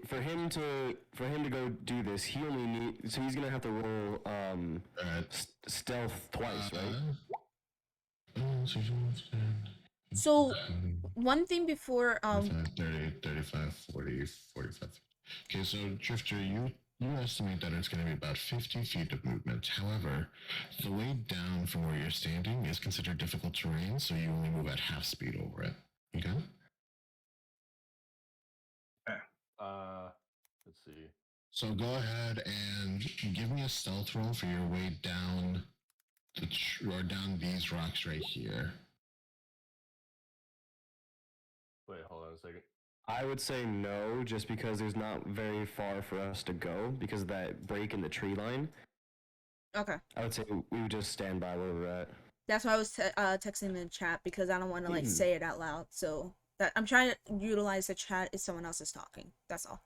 For him to go do this, he only need. So he's gonna have to roll stealth twice, right? So one thing before 30, 35, 40, 45. Okay, so Drifter, you You estimate that it's going to be about 50 feet of movement. However, the way down from where you're standing is considered difficult terrain, so you only move at half speed over it. Okay? Let's see. So go ahead and give me a stealth roll for your way down or down these rocks right here. Wait, hold on a second. I would say no, just because there's not very far for us to go because of that break in the tree line. Okay. I would say we would just stand by where we're at. That's why I was texting in the chat because I don't want to like say it out loud. So that I'm trying to utilize the chat if someone else is talking. That's all.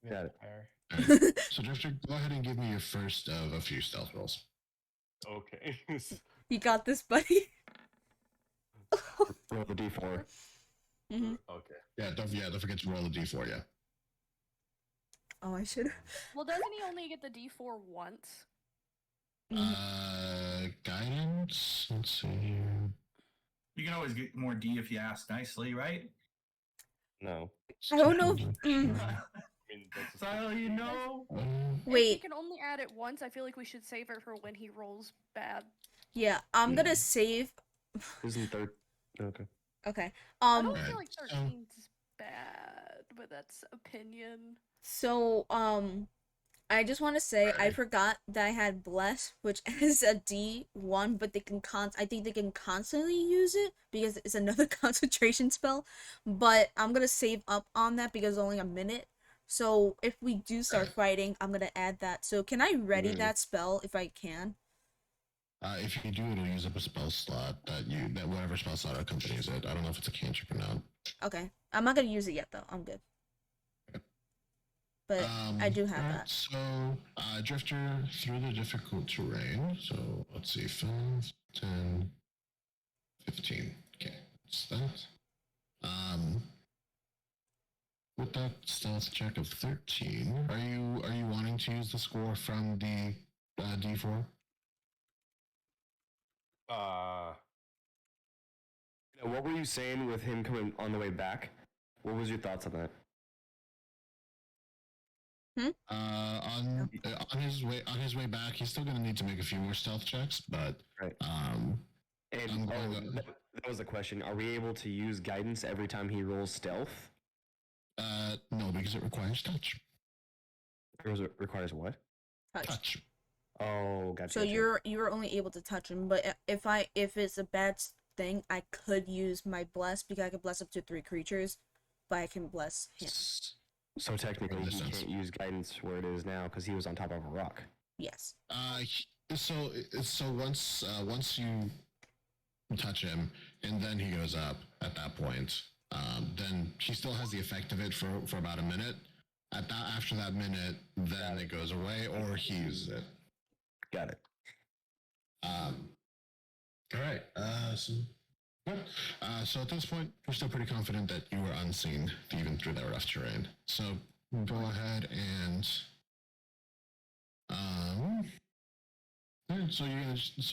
Got it. Right. So Drifter, go ahead and give me your first of a few stealth rolls. Okay. You got this, buddy. Roll the d4. Mm-hmm. Okay. Yeah, don't forget to roll a d4, yeah. Oh, I should. Well, doesn't he only get the D4 once? Guidance, let's see here. You can always get more D if you ask nicely, right? No. I don't know. I mean, That's all you know. If we Wait. can only add it once, I feel like we should save it for when he rolls bad. Yeah, I'm gonna save. Isn't third? Okay. Okay. I don't Right. feel like 13's bad, but that's opinion. So, I just want to say I forgot that I had Bless, which is a D1, but they can I think they can constantly use it because it's another concentration spell. But I'm gonna save up on that because it's only a minute. So if we do start fighting, I'm gonna add that. So can I ready that spell if I can? If you do, it'll use up a spell slot that whatever spell slot accompanies it. I don't know if it's a cantrip or not. Okay, I'm not gonna use it yet though. I'm good. But I do have that. So, Drifter through the difficult terrain. So, let's see, 5, 10, 15. Okay, that's that. With that stealth check of 13, are you wanting to use the score from the D4? What were you saying with him coming on the way back? What was your thoughts on that? On his way back, he's still gonna need to make a few more stealth checks, but Right. I'm And that was the question. Are we able to use guidance every time he rolls stealth? no, because it requires touch. It requires what? Touch. Oh, gotcha. So you're only able to touch him, but if it's a bad thing, I could use my bless because I could bless up to 3 creatures, but I can bless him. So technically, he can't use guidance where it is now because he was on top of a rock. Yes. So once you touch him and then he goes up at that point, then he still has the effect of it for about a minute. After that minute, then it goes away or he uses it. Got it. All right. So at this point, you're still pretty confident that you were unseen even through that rough terrain. So go ahead and so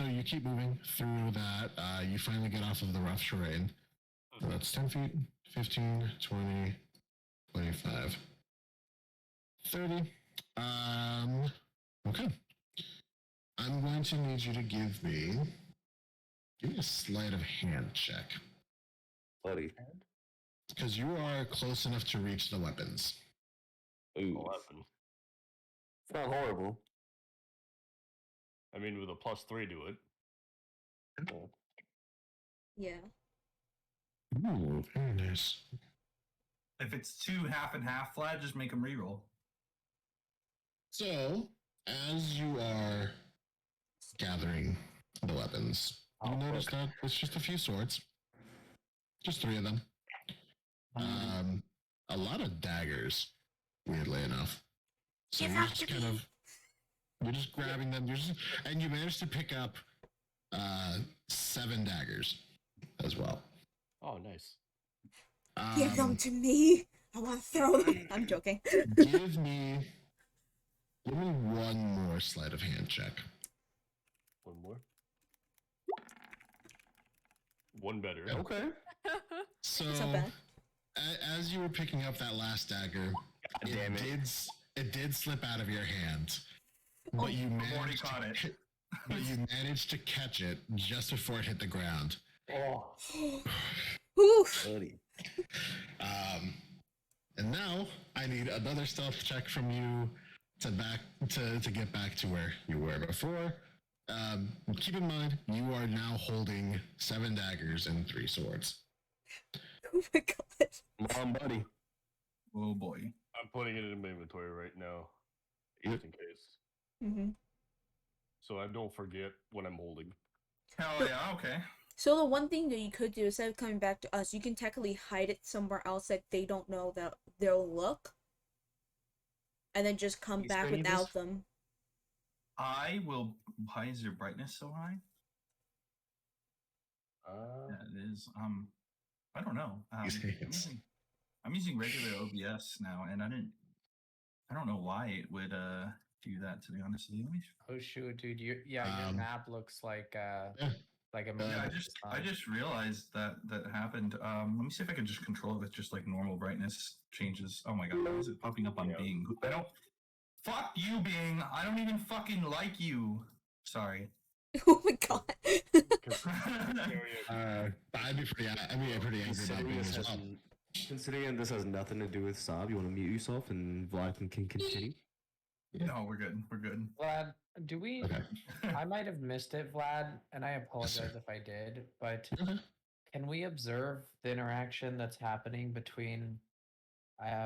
you keep moving through that. You finally get off of the rough terrain. So that's 10 feet, 15, 20, 25, 30. Okay. I'm going to need you to give me a sleight of hand check. Bloody. Because you are close enough to reach the weapons. Ooh. 11. It's not horrible. I mean, with a +3 to it. Yeah. Ooh, very nice. If it's 2 half and half flat, just make them reroll. So, as you are gathering the weapons, you notice that it's just a few swords. Just 3 of them. A lot of daggers, weirdly enough. So you're just you're just grabbing them, and you managed to pick up 7 daggers as well. Oh, nice. Give them to me. I want to throw them. I'm joking. Give me one more sleight of hand check. One more. One better. Okay. So, It's not bad. as you were picking up that last dagger, it did slip out of your hand, Oh. but you Morty managed caught it. but you managed to catch it just before it hit the ground. Oh, Oof. buddy. And now I need another stealth check from you to get back to where you were before. Keep in mind, you are now holding 7 daggers and 3 swords. Oh my god. Come on, buddy. Oh boy. I'm putting it in my inventory right now, just in case, Mm-hmm. so I don't forget what I'm holding. Hell yeah, okay. So the one thing that you could do, instead of coming back to us, you can technically hide it somewhere else that they don't know that they'll look. And then just come You back still need without this? them. I will. Why is your brightness so high? Yeah, it is. I don't know. I'm using regular OBS now, and I don't know why it would do that. To be honest with you, Oh shoot, dude! Your map looks like a yeah, movie. I just realized that happened. Let me see if I can just control it with just like normal brightness changes. Oh my god, why is it popping up on Yeah. Bing? I don't. Fuck you, Bing. I don't even fucking like you. Sorry. Oh my god. I'd be pretty angry about Considering being this, as has, well. considering this has nothing to do with Sob, you want to mute yourself and Vlad can continue? No, we're good. We're good. Vlad, do we? Okay. I might have missed it, Vlad, and I apologize if I did. But Okay. can we observe the interaction that's happening between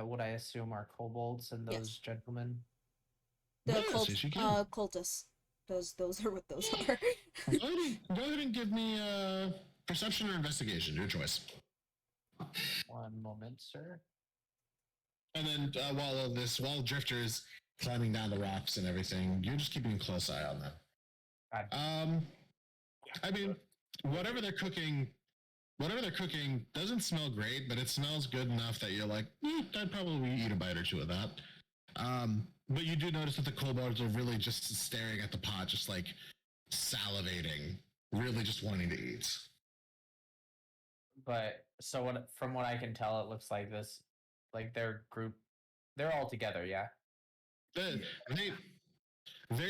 what I assume are kobolds and Yes. those gentlemen? The Yes, yes, you can. cultists. Those are what those are. Go ahead and give me perception or investigation, your choice. One moment, sir. And then while Drifter is climbing down the rocks and everything, you're just keeping a close eye on them. I mean, whatever they're cooking doesn't smell great, but it smells good enough that you're like, I'd probably eat a bite or two of that. But you do notice that the kobolds are really just staring at the pot, just like salivating, really just wanting to eat. But so from what I can tell, it looks like this, like they're all together, yeah. They're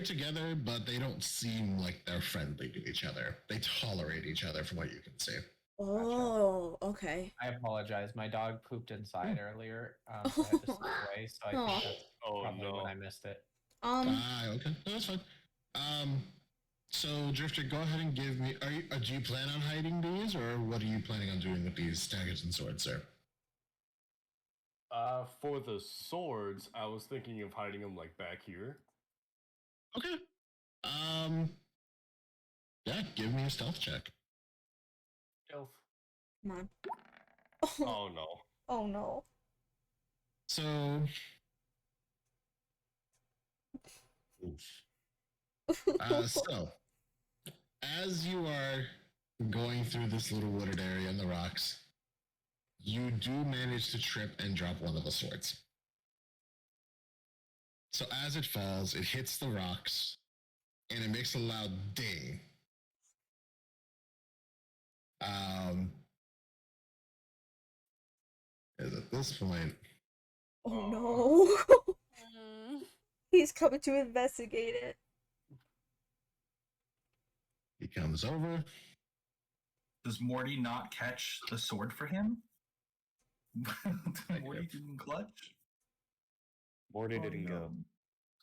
together, but they don't seem like they're friendly to each other. They tolerate each other, from what you can see. Oh, okay. I apologize. My dog pooped inside earlier, so I had to step away. So I think that's probably when I missed it. Okay, no, that's fine. So Drifter, go ahead and give me. Do you plan on hiding these, or what are you planning on doing with these daggers and swords, sir? For the swords, I was thinking of hiding them like back here. Okay. Yeah, give me a stealth check. Stealth. Come on. Oh no. Oh no. So, so as you are going through this little wooded area in the rocks, you do manage to trip and drop one of the swords. So as it falls, it hits the rocks, and it makes a loud ding. Is at this point, Oh no. He's coming to investigate it. he comes over. Does Morty not catch the sword for him? Morty didn't clutch. Morty didn't go.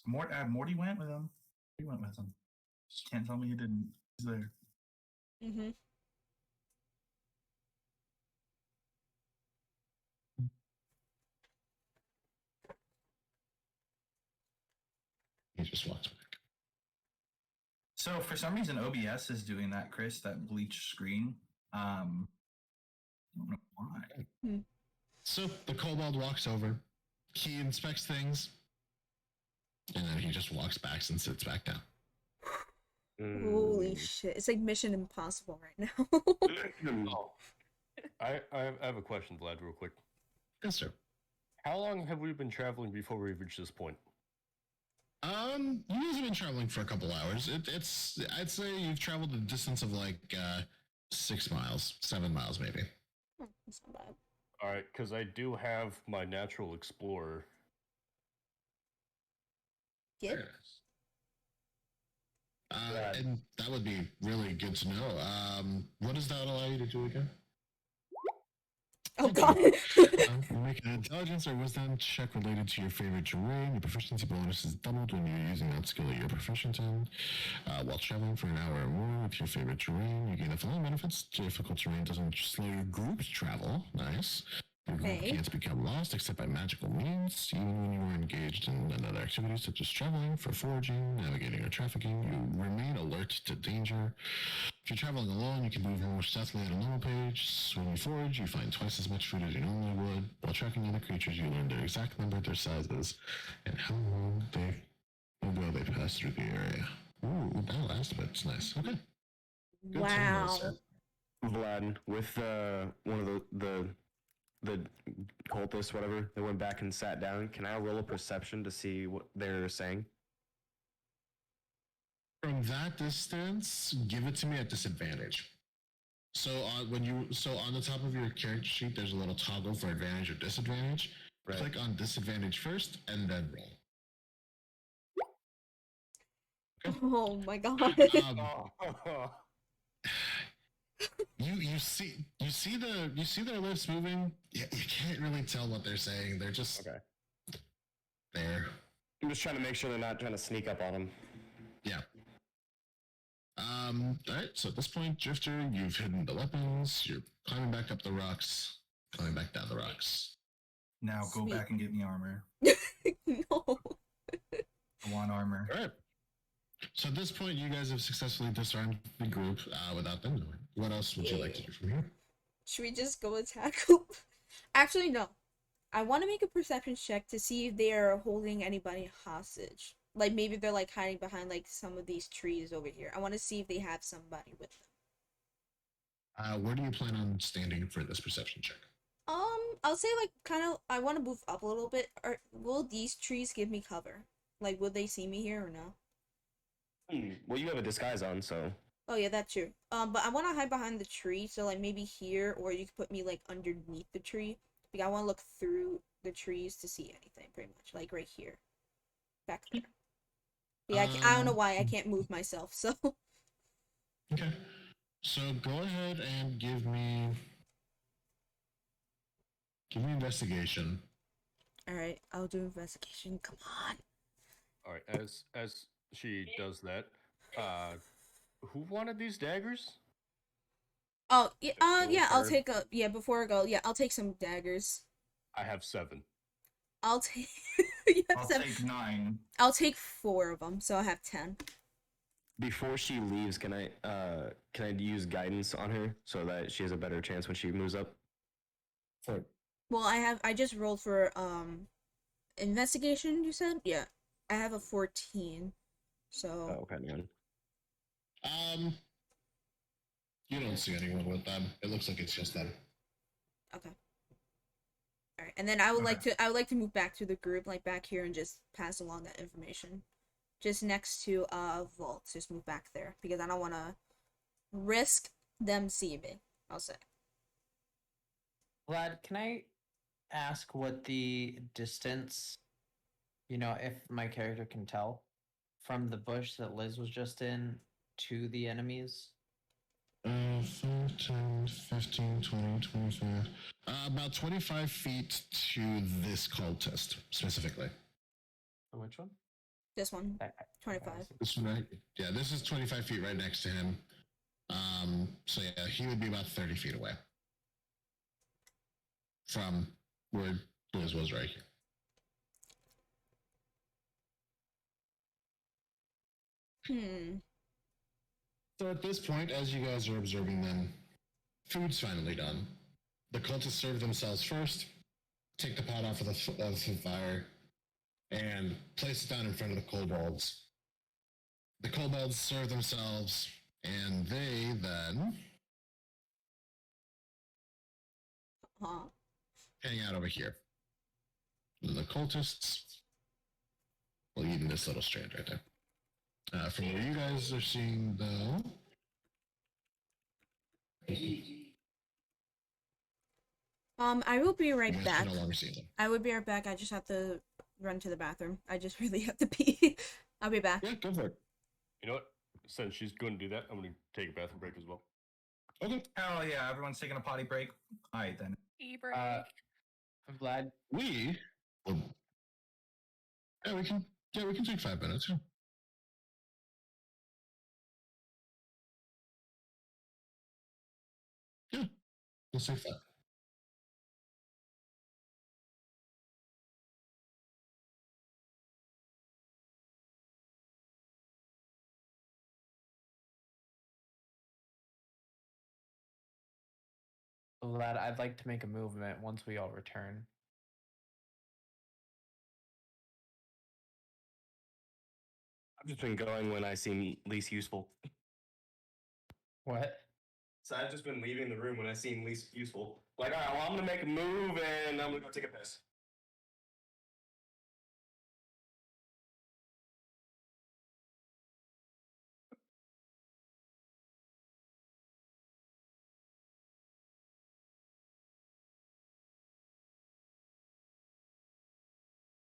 Morty went with him. He went with him. Can't tell me he didn't. He's there. Mm-hmm. He just walks back. So for some reason, OBS is doing that, Chris. That bleach screen. I don't know why. So the kobold walks over. He inspects things, and then he just walks back and sits back down. Holy shit. It's like Mission Impossible right now. Oh. I have a question, Vlad, real quick. Yes, sir. How long have we been traveling before we reached this point? You guys have been traveling for a couple hours. I'd say you've traveled a distance of like 6 miles, 7 miles maybe. That's not bad. All right, because I do have my natural explorer. Yep. Very nice. And that would be really good to know. What does that allow you to do again? Oh god. Make an intelligence or wisdom check related to your favorite terrain. Your proficiency bonus is doubled when you're using that skill you're proficient in. While traveling for an hour or more with your favorite terrain, you gain the following benefits. Difficult terrain doesn't slow your group's travel. Nice. Your group Okay. can't become lost except by magical means. Even when you are engaged in another activity such as traveling for foraging, navigating, or trafficking, you remain alert to danger. If you're traveling alone, you can move more stealthily at a normal pace. When you forage, you find twice as much food as you normally would. While tracking other creatures, you learn their exact number, their sizes, and how long ago they pass through the area. Ooh, that last bit's nice. Okay. Good to know, Wow. sir. Vlad, with one of the cultists, whatever, they went back and sat down. Can I roll a perception to see what they're saying? From that distance, give it to me at disadvantage. So on the top of your character sheet, there's a little toggle for advantage or disadvantage. Right. Click on disadvantage first, and then roll. Oh my god. You see their lips moving. You can't really tell what they're saying. They're just there. I'm just trying to make sure they're not trying to sneak up on him. Yeah. Alright, so at this point, Drifter, you've hidden the weapons, you're climbing back up the rocks, climbing back down the rocks. Now go Sweet. back and get me armor. No. I want armor. Alright. So at this point, you guys have successfully disarmed the group without them knowing. What else would you like to do from here? Should we just go attack them? Actually, no. I want to make a perception check to see if they are holding anybody hostage. Like, maybe they're, like, hiding behind, like, some of these trees over here. I want to see if they have somebody with them. Where do you plan on standing for this perception check? I'll say, like, kind of, I want to move up a little bit. Or will these trees give me cover? Like, will they see me here or no? Well, you have a disguise on, so... Oh, yeah, that's true. But I want to hide behind the tree, so, like, maybe here, or you could put me, like, underneath the tree. Like, I want to look through the trees to see anything, pretty much. Like, right here. Back there. Yeah, I don't know why I can't move myself, so... Okay. So go ahead and give me investigation. Alright, I'll do investigation. Come on. All right, as she does that, who wanted these daggers? Oh, yeah, I'll take before I go, yeah, I'll take some daggers. I have 7. I'll take... I'll take 9. I'll take 4 of them, so I have 10. Before she leaves, can I use guidance on her so that she has a better chance when she moves up? Sure. Well, I just rolled for, investigation, you said? Yeah. I have a 14, so... Oh, okay, man. You don't see anyone with them. It looks like it's just them. Okay. Alright, and then I would like to move back to the group, like back here, and just pass along that information. Just next to Voltz, just move back there because I don't want to risk them seeing me. I'll say. Vlad, can I ask what the distance, if my character can tell, from the bush that Liz was just in to the enemies? 5, 10, 15, 20, 25. About 25 feet to this cultist, specifically. Which one? This one, 25. This one, right? Yeah, this is 25 feet right next to him. So yeah, he would be about 30 feet away from where Liz was right here. So at this point, as you guys are observing them, food's finally done. The cultists serve themselves first, take the pot off of the fire, and place it down in front of the kobolds. The kobolds serve themselves, and they then hang out over here. The cultists will eat in this little strand right there. From where you guys are seeing, though, I will be right you guys back. can no longer see them. I would be right back. I just have to run to the bathroom. I just really have to pee. I'll be back. Yeah, go for it. You know what? Since she's going to do that, I'm going to take a bathroom break as well. Okay. Hell yeah, everyone's taking a potty break. All right then. E-break. Vlad, We. Well, yeah, we can. Yeah, we can take 5 minutes. Yeah. Yeah, let's take 5. Vlad, I'd like to make a movement once we all return. I've just been going when I seem least useful. What? So I've just been leaving the room when I seem least useful. Like, all right, well, I'm gonna make a move and I'm gonna go take a piss.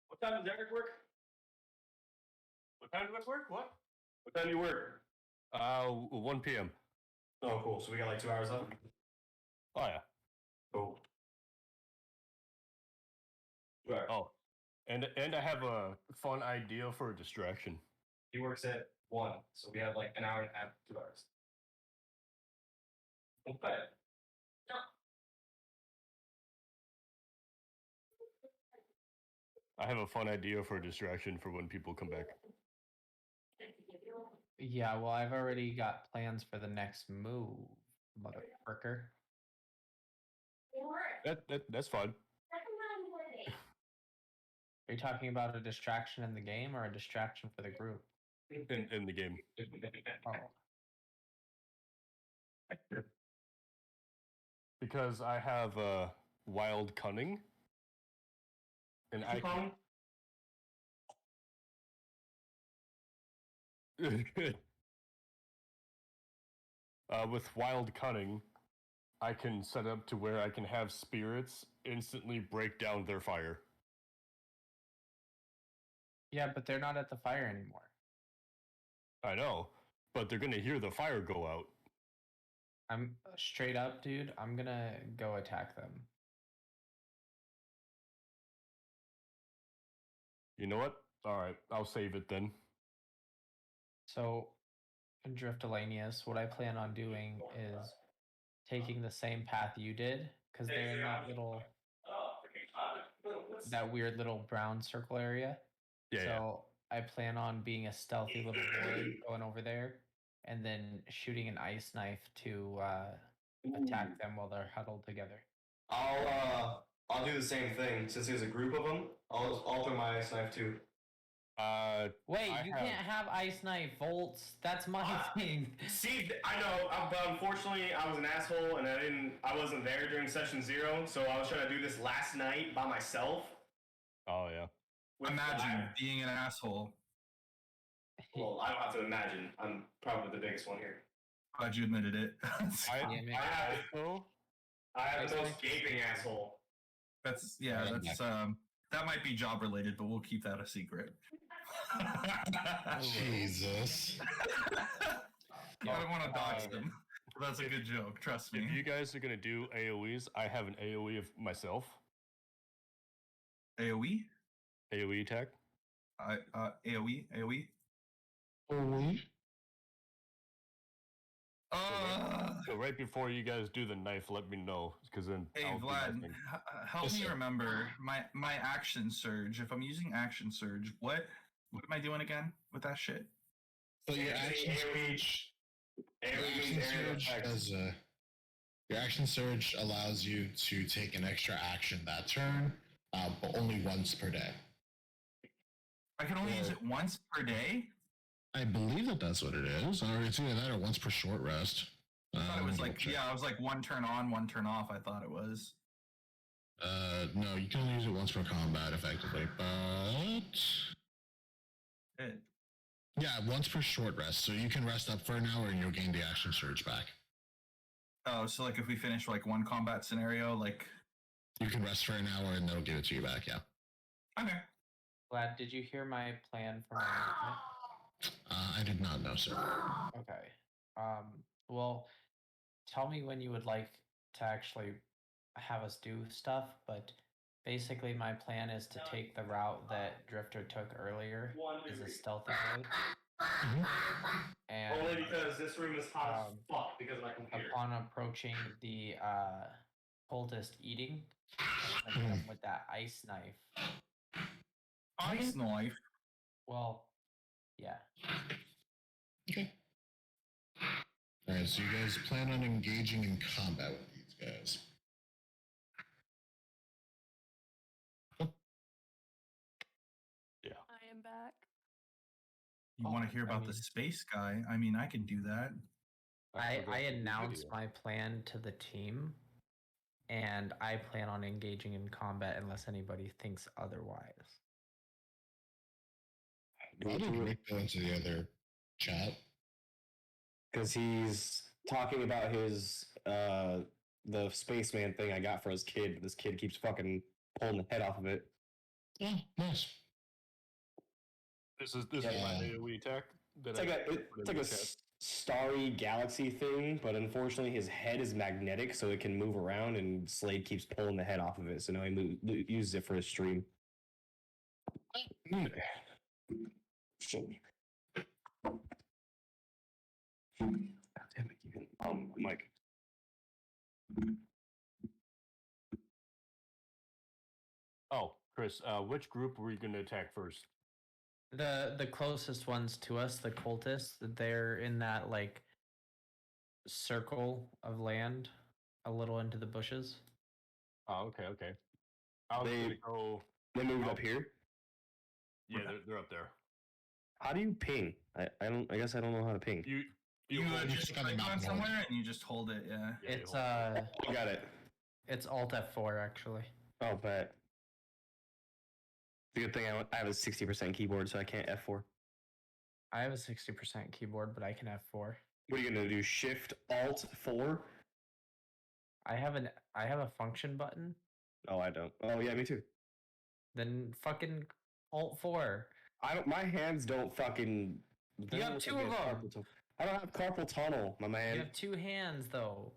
What time does Eric work? What time do I work? What? What time do you work? 1 p.m. Oh, cool. So we got like 2 hours left. Oh, yeah. Cool. Right. Oh, and I have a fun idea for a distraction. He works at 1, so we have like an hour and a half, 2 hours. Okay. I have a fun idea for a distraction for when people come back. Yeah, well, I've already got plans for the next move, motherfucker. That's fun. Are you talking about a distraction in the game or a distraction for the group? In the game. Oh. Because I have wild cunning. And I can... with wild cunning, I can set up to where I can have spirits instantly break down their fire. Yeah, but they're not at the fire anymore. I know, but they're gonna hear the fire go out. I'm straight up, dude. I'm gonna go attack them. You know what? All right, I'll save it then. So, Driftelanius, what I plan on doing is taking the same path you did, because they're in that weird little brown circle area. Yeah. So I plan on being a stealthy little boy going over there, and then shooting an ice knife to attack them while they're huddled together. I'll do the same thing since there's a group of them. I'll throw my ice knife too. Wait, you can't have ice knife, Voltz. That's my thing. See, I know, but unfortunately, I was an asshole and I wasn't there during session 0, so I was trying to do this last night by myself. Oh yeah. Imagine being an asshole. Well, I don't have to imagine. I'm probably the biggest one here. Glad you admitted it. I have the most gaping asshole. That's that might be job related, but we'll keep that a secret. Jesus. I don't want to dodge them. That's a good joke. Trust me. If you guys are gonna do AOE's, I have an AOE of myself. AOE? AOE attack. AOE. So right before you guys do the knife, let me know, because then. Hey I'll do my Vlad, thing. help me remember my action surge. If I'm using action surge, what am I doing again with that shit? So your action surge. Your action surge allows you to take an extra action that turn, but only once per day. I can only use it once per day? I believe that's what it is. Or it's either that or once per short rest. I thought it was like, I was like 1 turn on, 1 turn off, I thought it was. No, you can only use it once per combat, effectively, but... Yeah, once per short rest, so you can rest up for an hour and you'll gain the action surge back. Oh, so like if we finish like one combat scenario, like... You can rest for an hour and they'll give it to you back, yeah. Okay. Vlad, did you hear my plan for my movement? I did not know, sir. Okay. Well, tell me when you would like to actually have us do stuff, but basically my plan is to take the route that Drifter took earlier as a stealthy way. And Only because this room is hot as fuck because of my computer. upon approaching the cultist eating, I'm gonna hit him with that ice knife. Ice knife. Well, yeah. Okay. Alright, so you guys plan on engaging in combat with these guys. I am back. You want to hear about the space guy? I mean, I can do that. I announced my plan to the team, and I plan on engaging in combat unless anybody thinks otherwise. Why did Rick go into the other chat? Because he's talking about his the spaceman thing I got for his kid. This kid keeps fucking pulling the head off of it. Oh, nice. This is my AoE attack. It's like a starry galaxy thing, but unfortunately his head is magnetic, so it can move around, and Slade keeps pulling the head off of it. So now he uses it for his stream. God damn it, keep Mike. Oh, Chris, which group were you going to attack first? The closest ones to us, the cultists, they're in that like circle of land, a little into the bushes. Oh, okay. I was going to go. They moved up here. Yeah, they're up there. How do you ping? I guess I don't know how to ping. You just click on somewhere and you just hold it. Yeah. It's I got it. It's Alt F4 actually. Oh, bet. The good thing I have a 60% keyboard, so I can't F4. I have a 60% keyboard, but I can F4. What are you gonna do? Shift Alt 4? I have a function button. Oh, I don't. Oh, yeah, me too. Then fucking Alt 4. My hands don't fucking. You have two of them. I don't have carpal tunnel, my man. You have two hands though.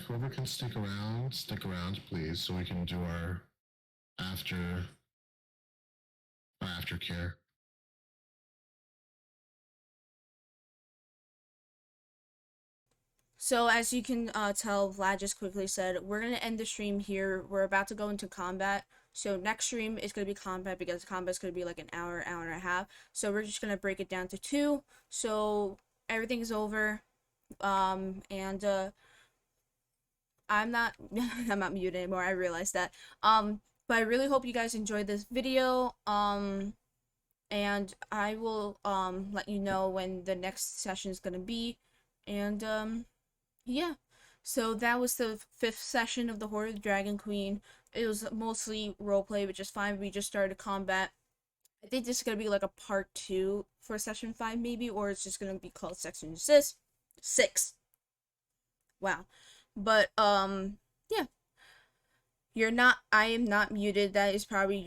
whoever can stick around, please, so we can do our aftercare. So as you can tell, Vlad just quickly said, we're going to end the stream here. We're about to go into combat. So next stream is going to be combat because combat's going to be like an hour, hour and a half. So we're just going to break it down to 2. So everything's over. I'm not I'm not muted anymore. I realized that. But I really hope you guys enjoyed this video. And I will let you know when the next session is going to be. And yeah, so that was the 5th session of the Hoard of the Dragon Queen. It was mostly roleplay, which is fine. We just started combat. I think this is going to be like a part 2 for session 5 maybe, or it's just going to be called section 6. Wow. But, yeah. I am not muted. That is probably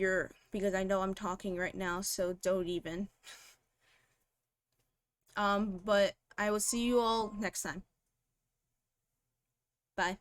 because I know I'm talking right now, so don't even. But I will see you all next time. Bye.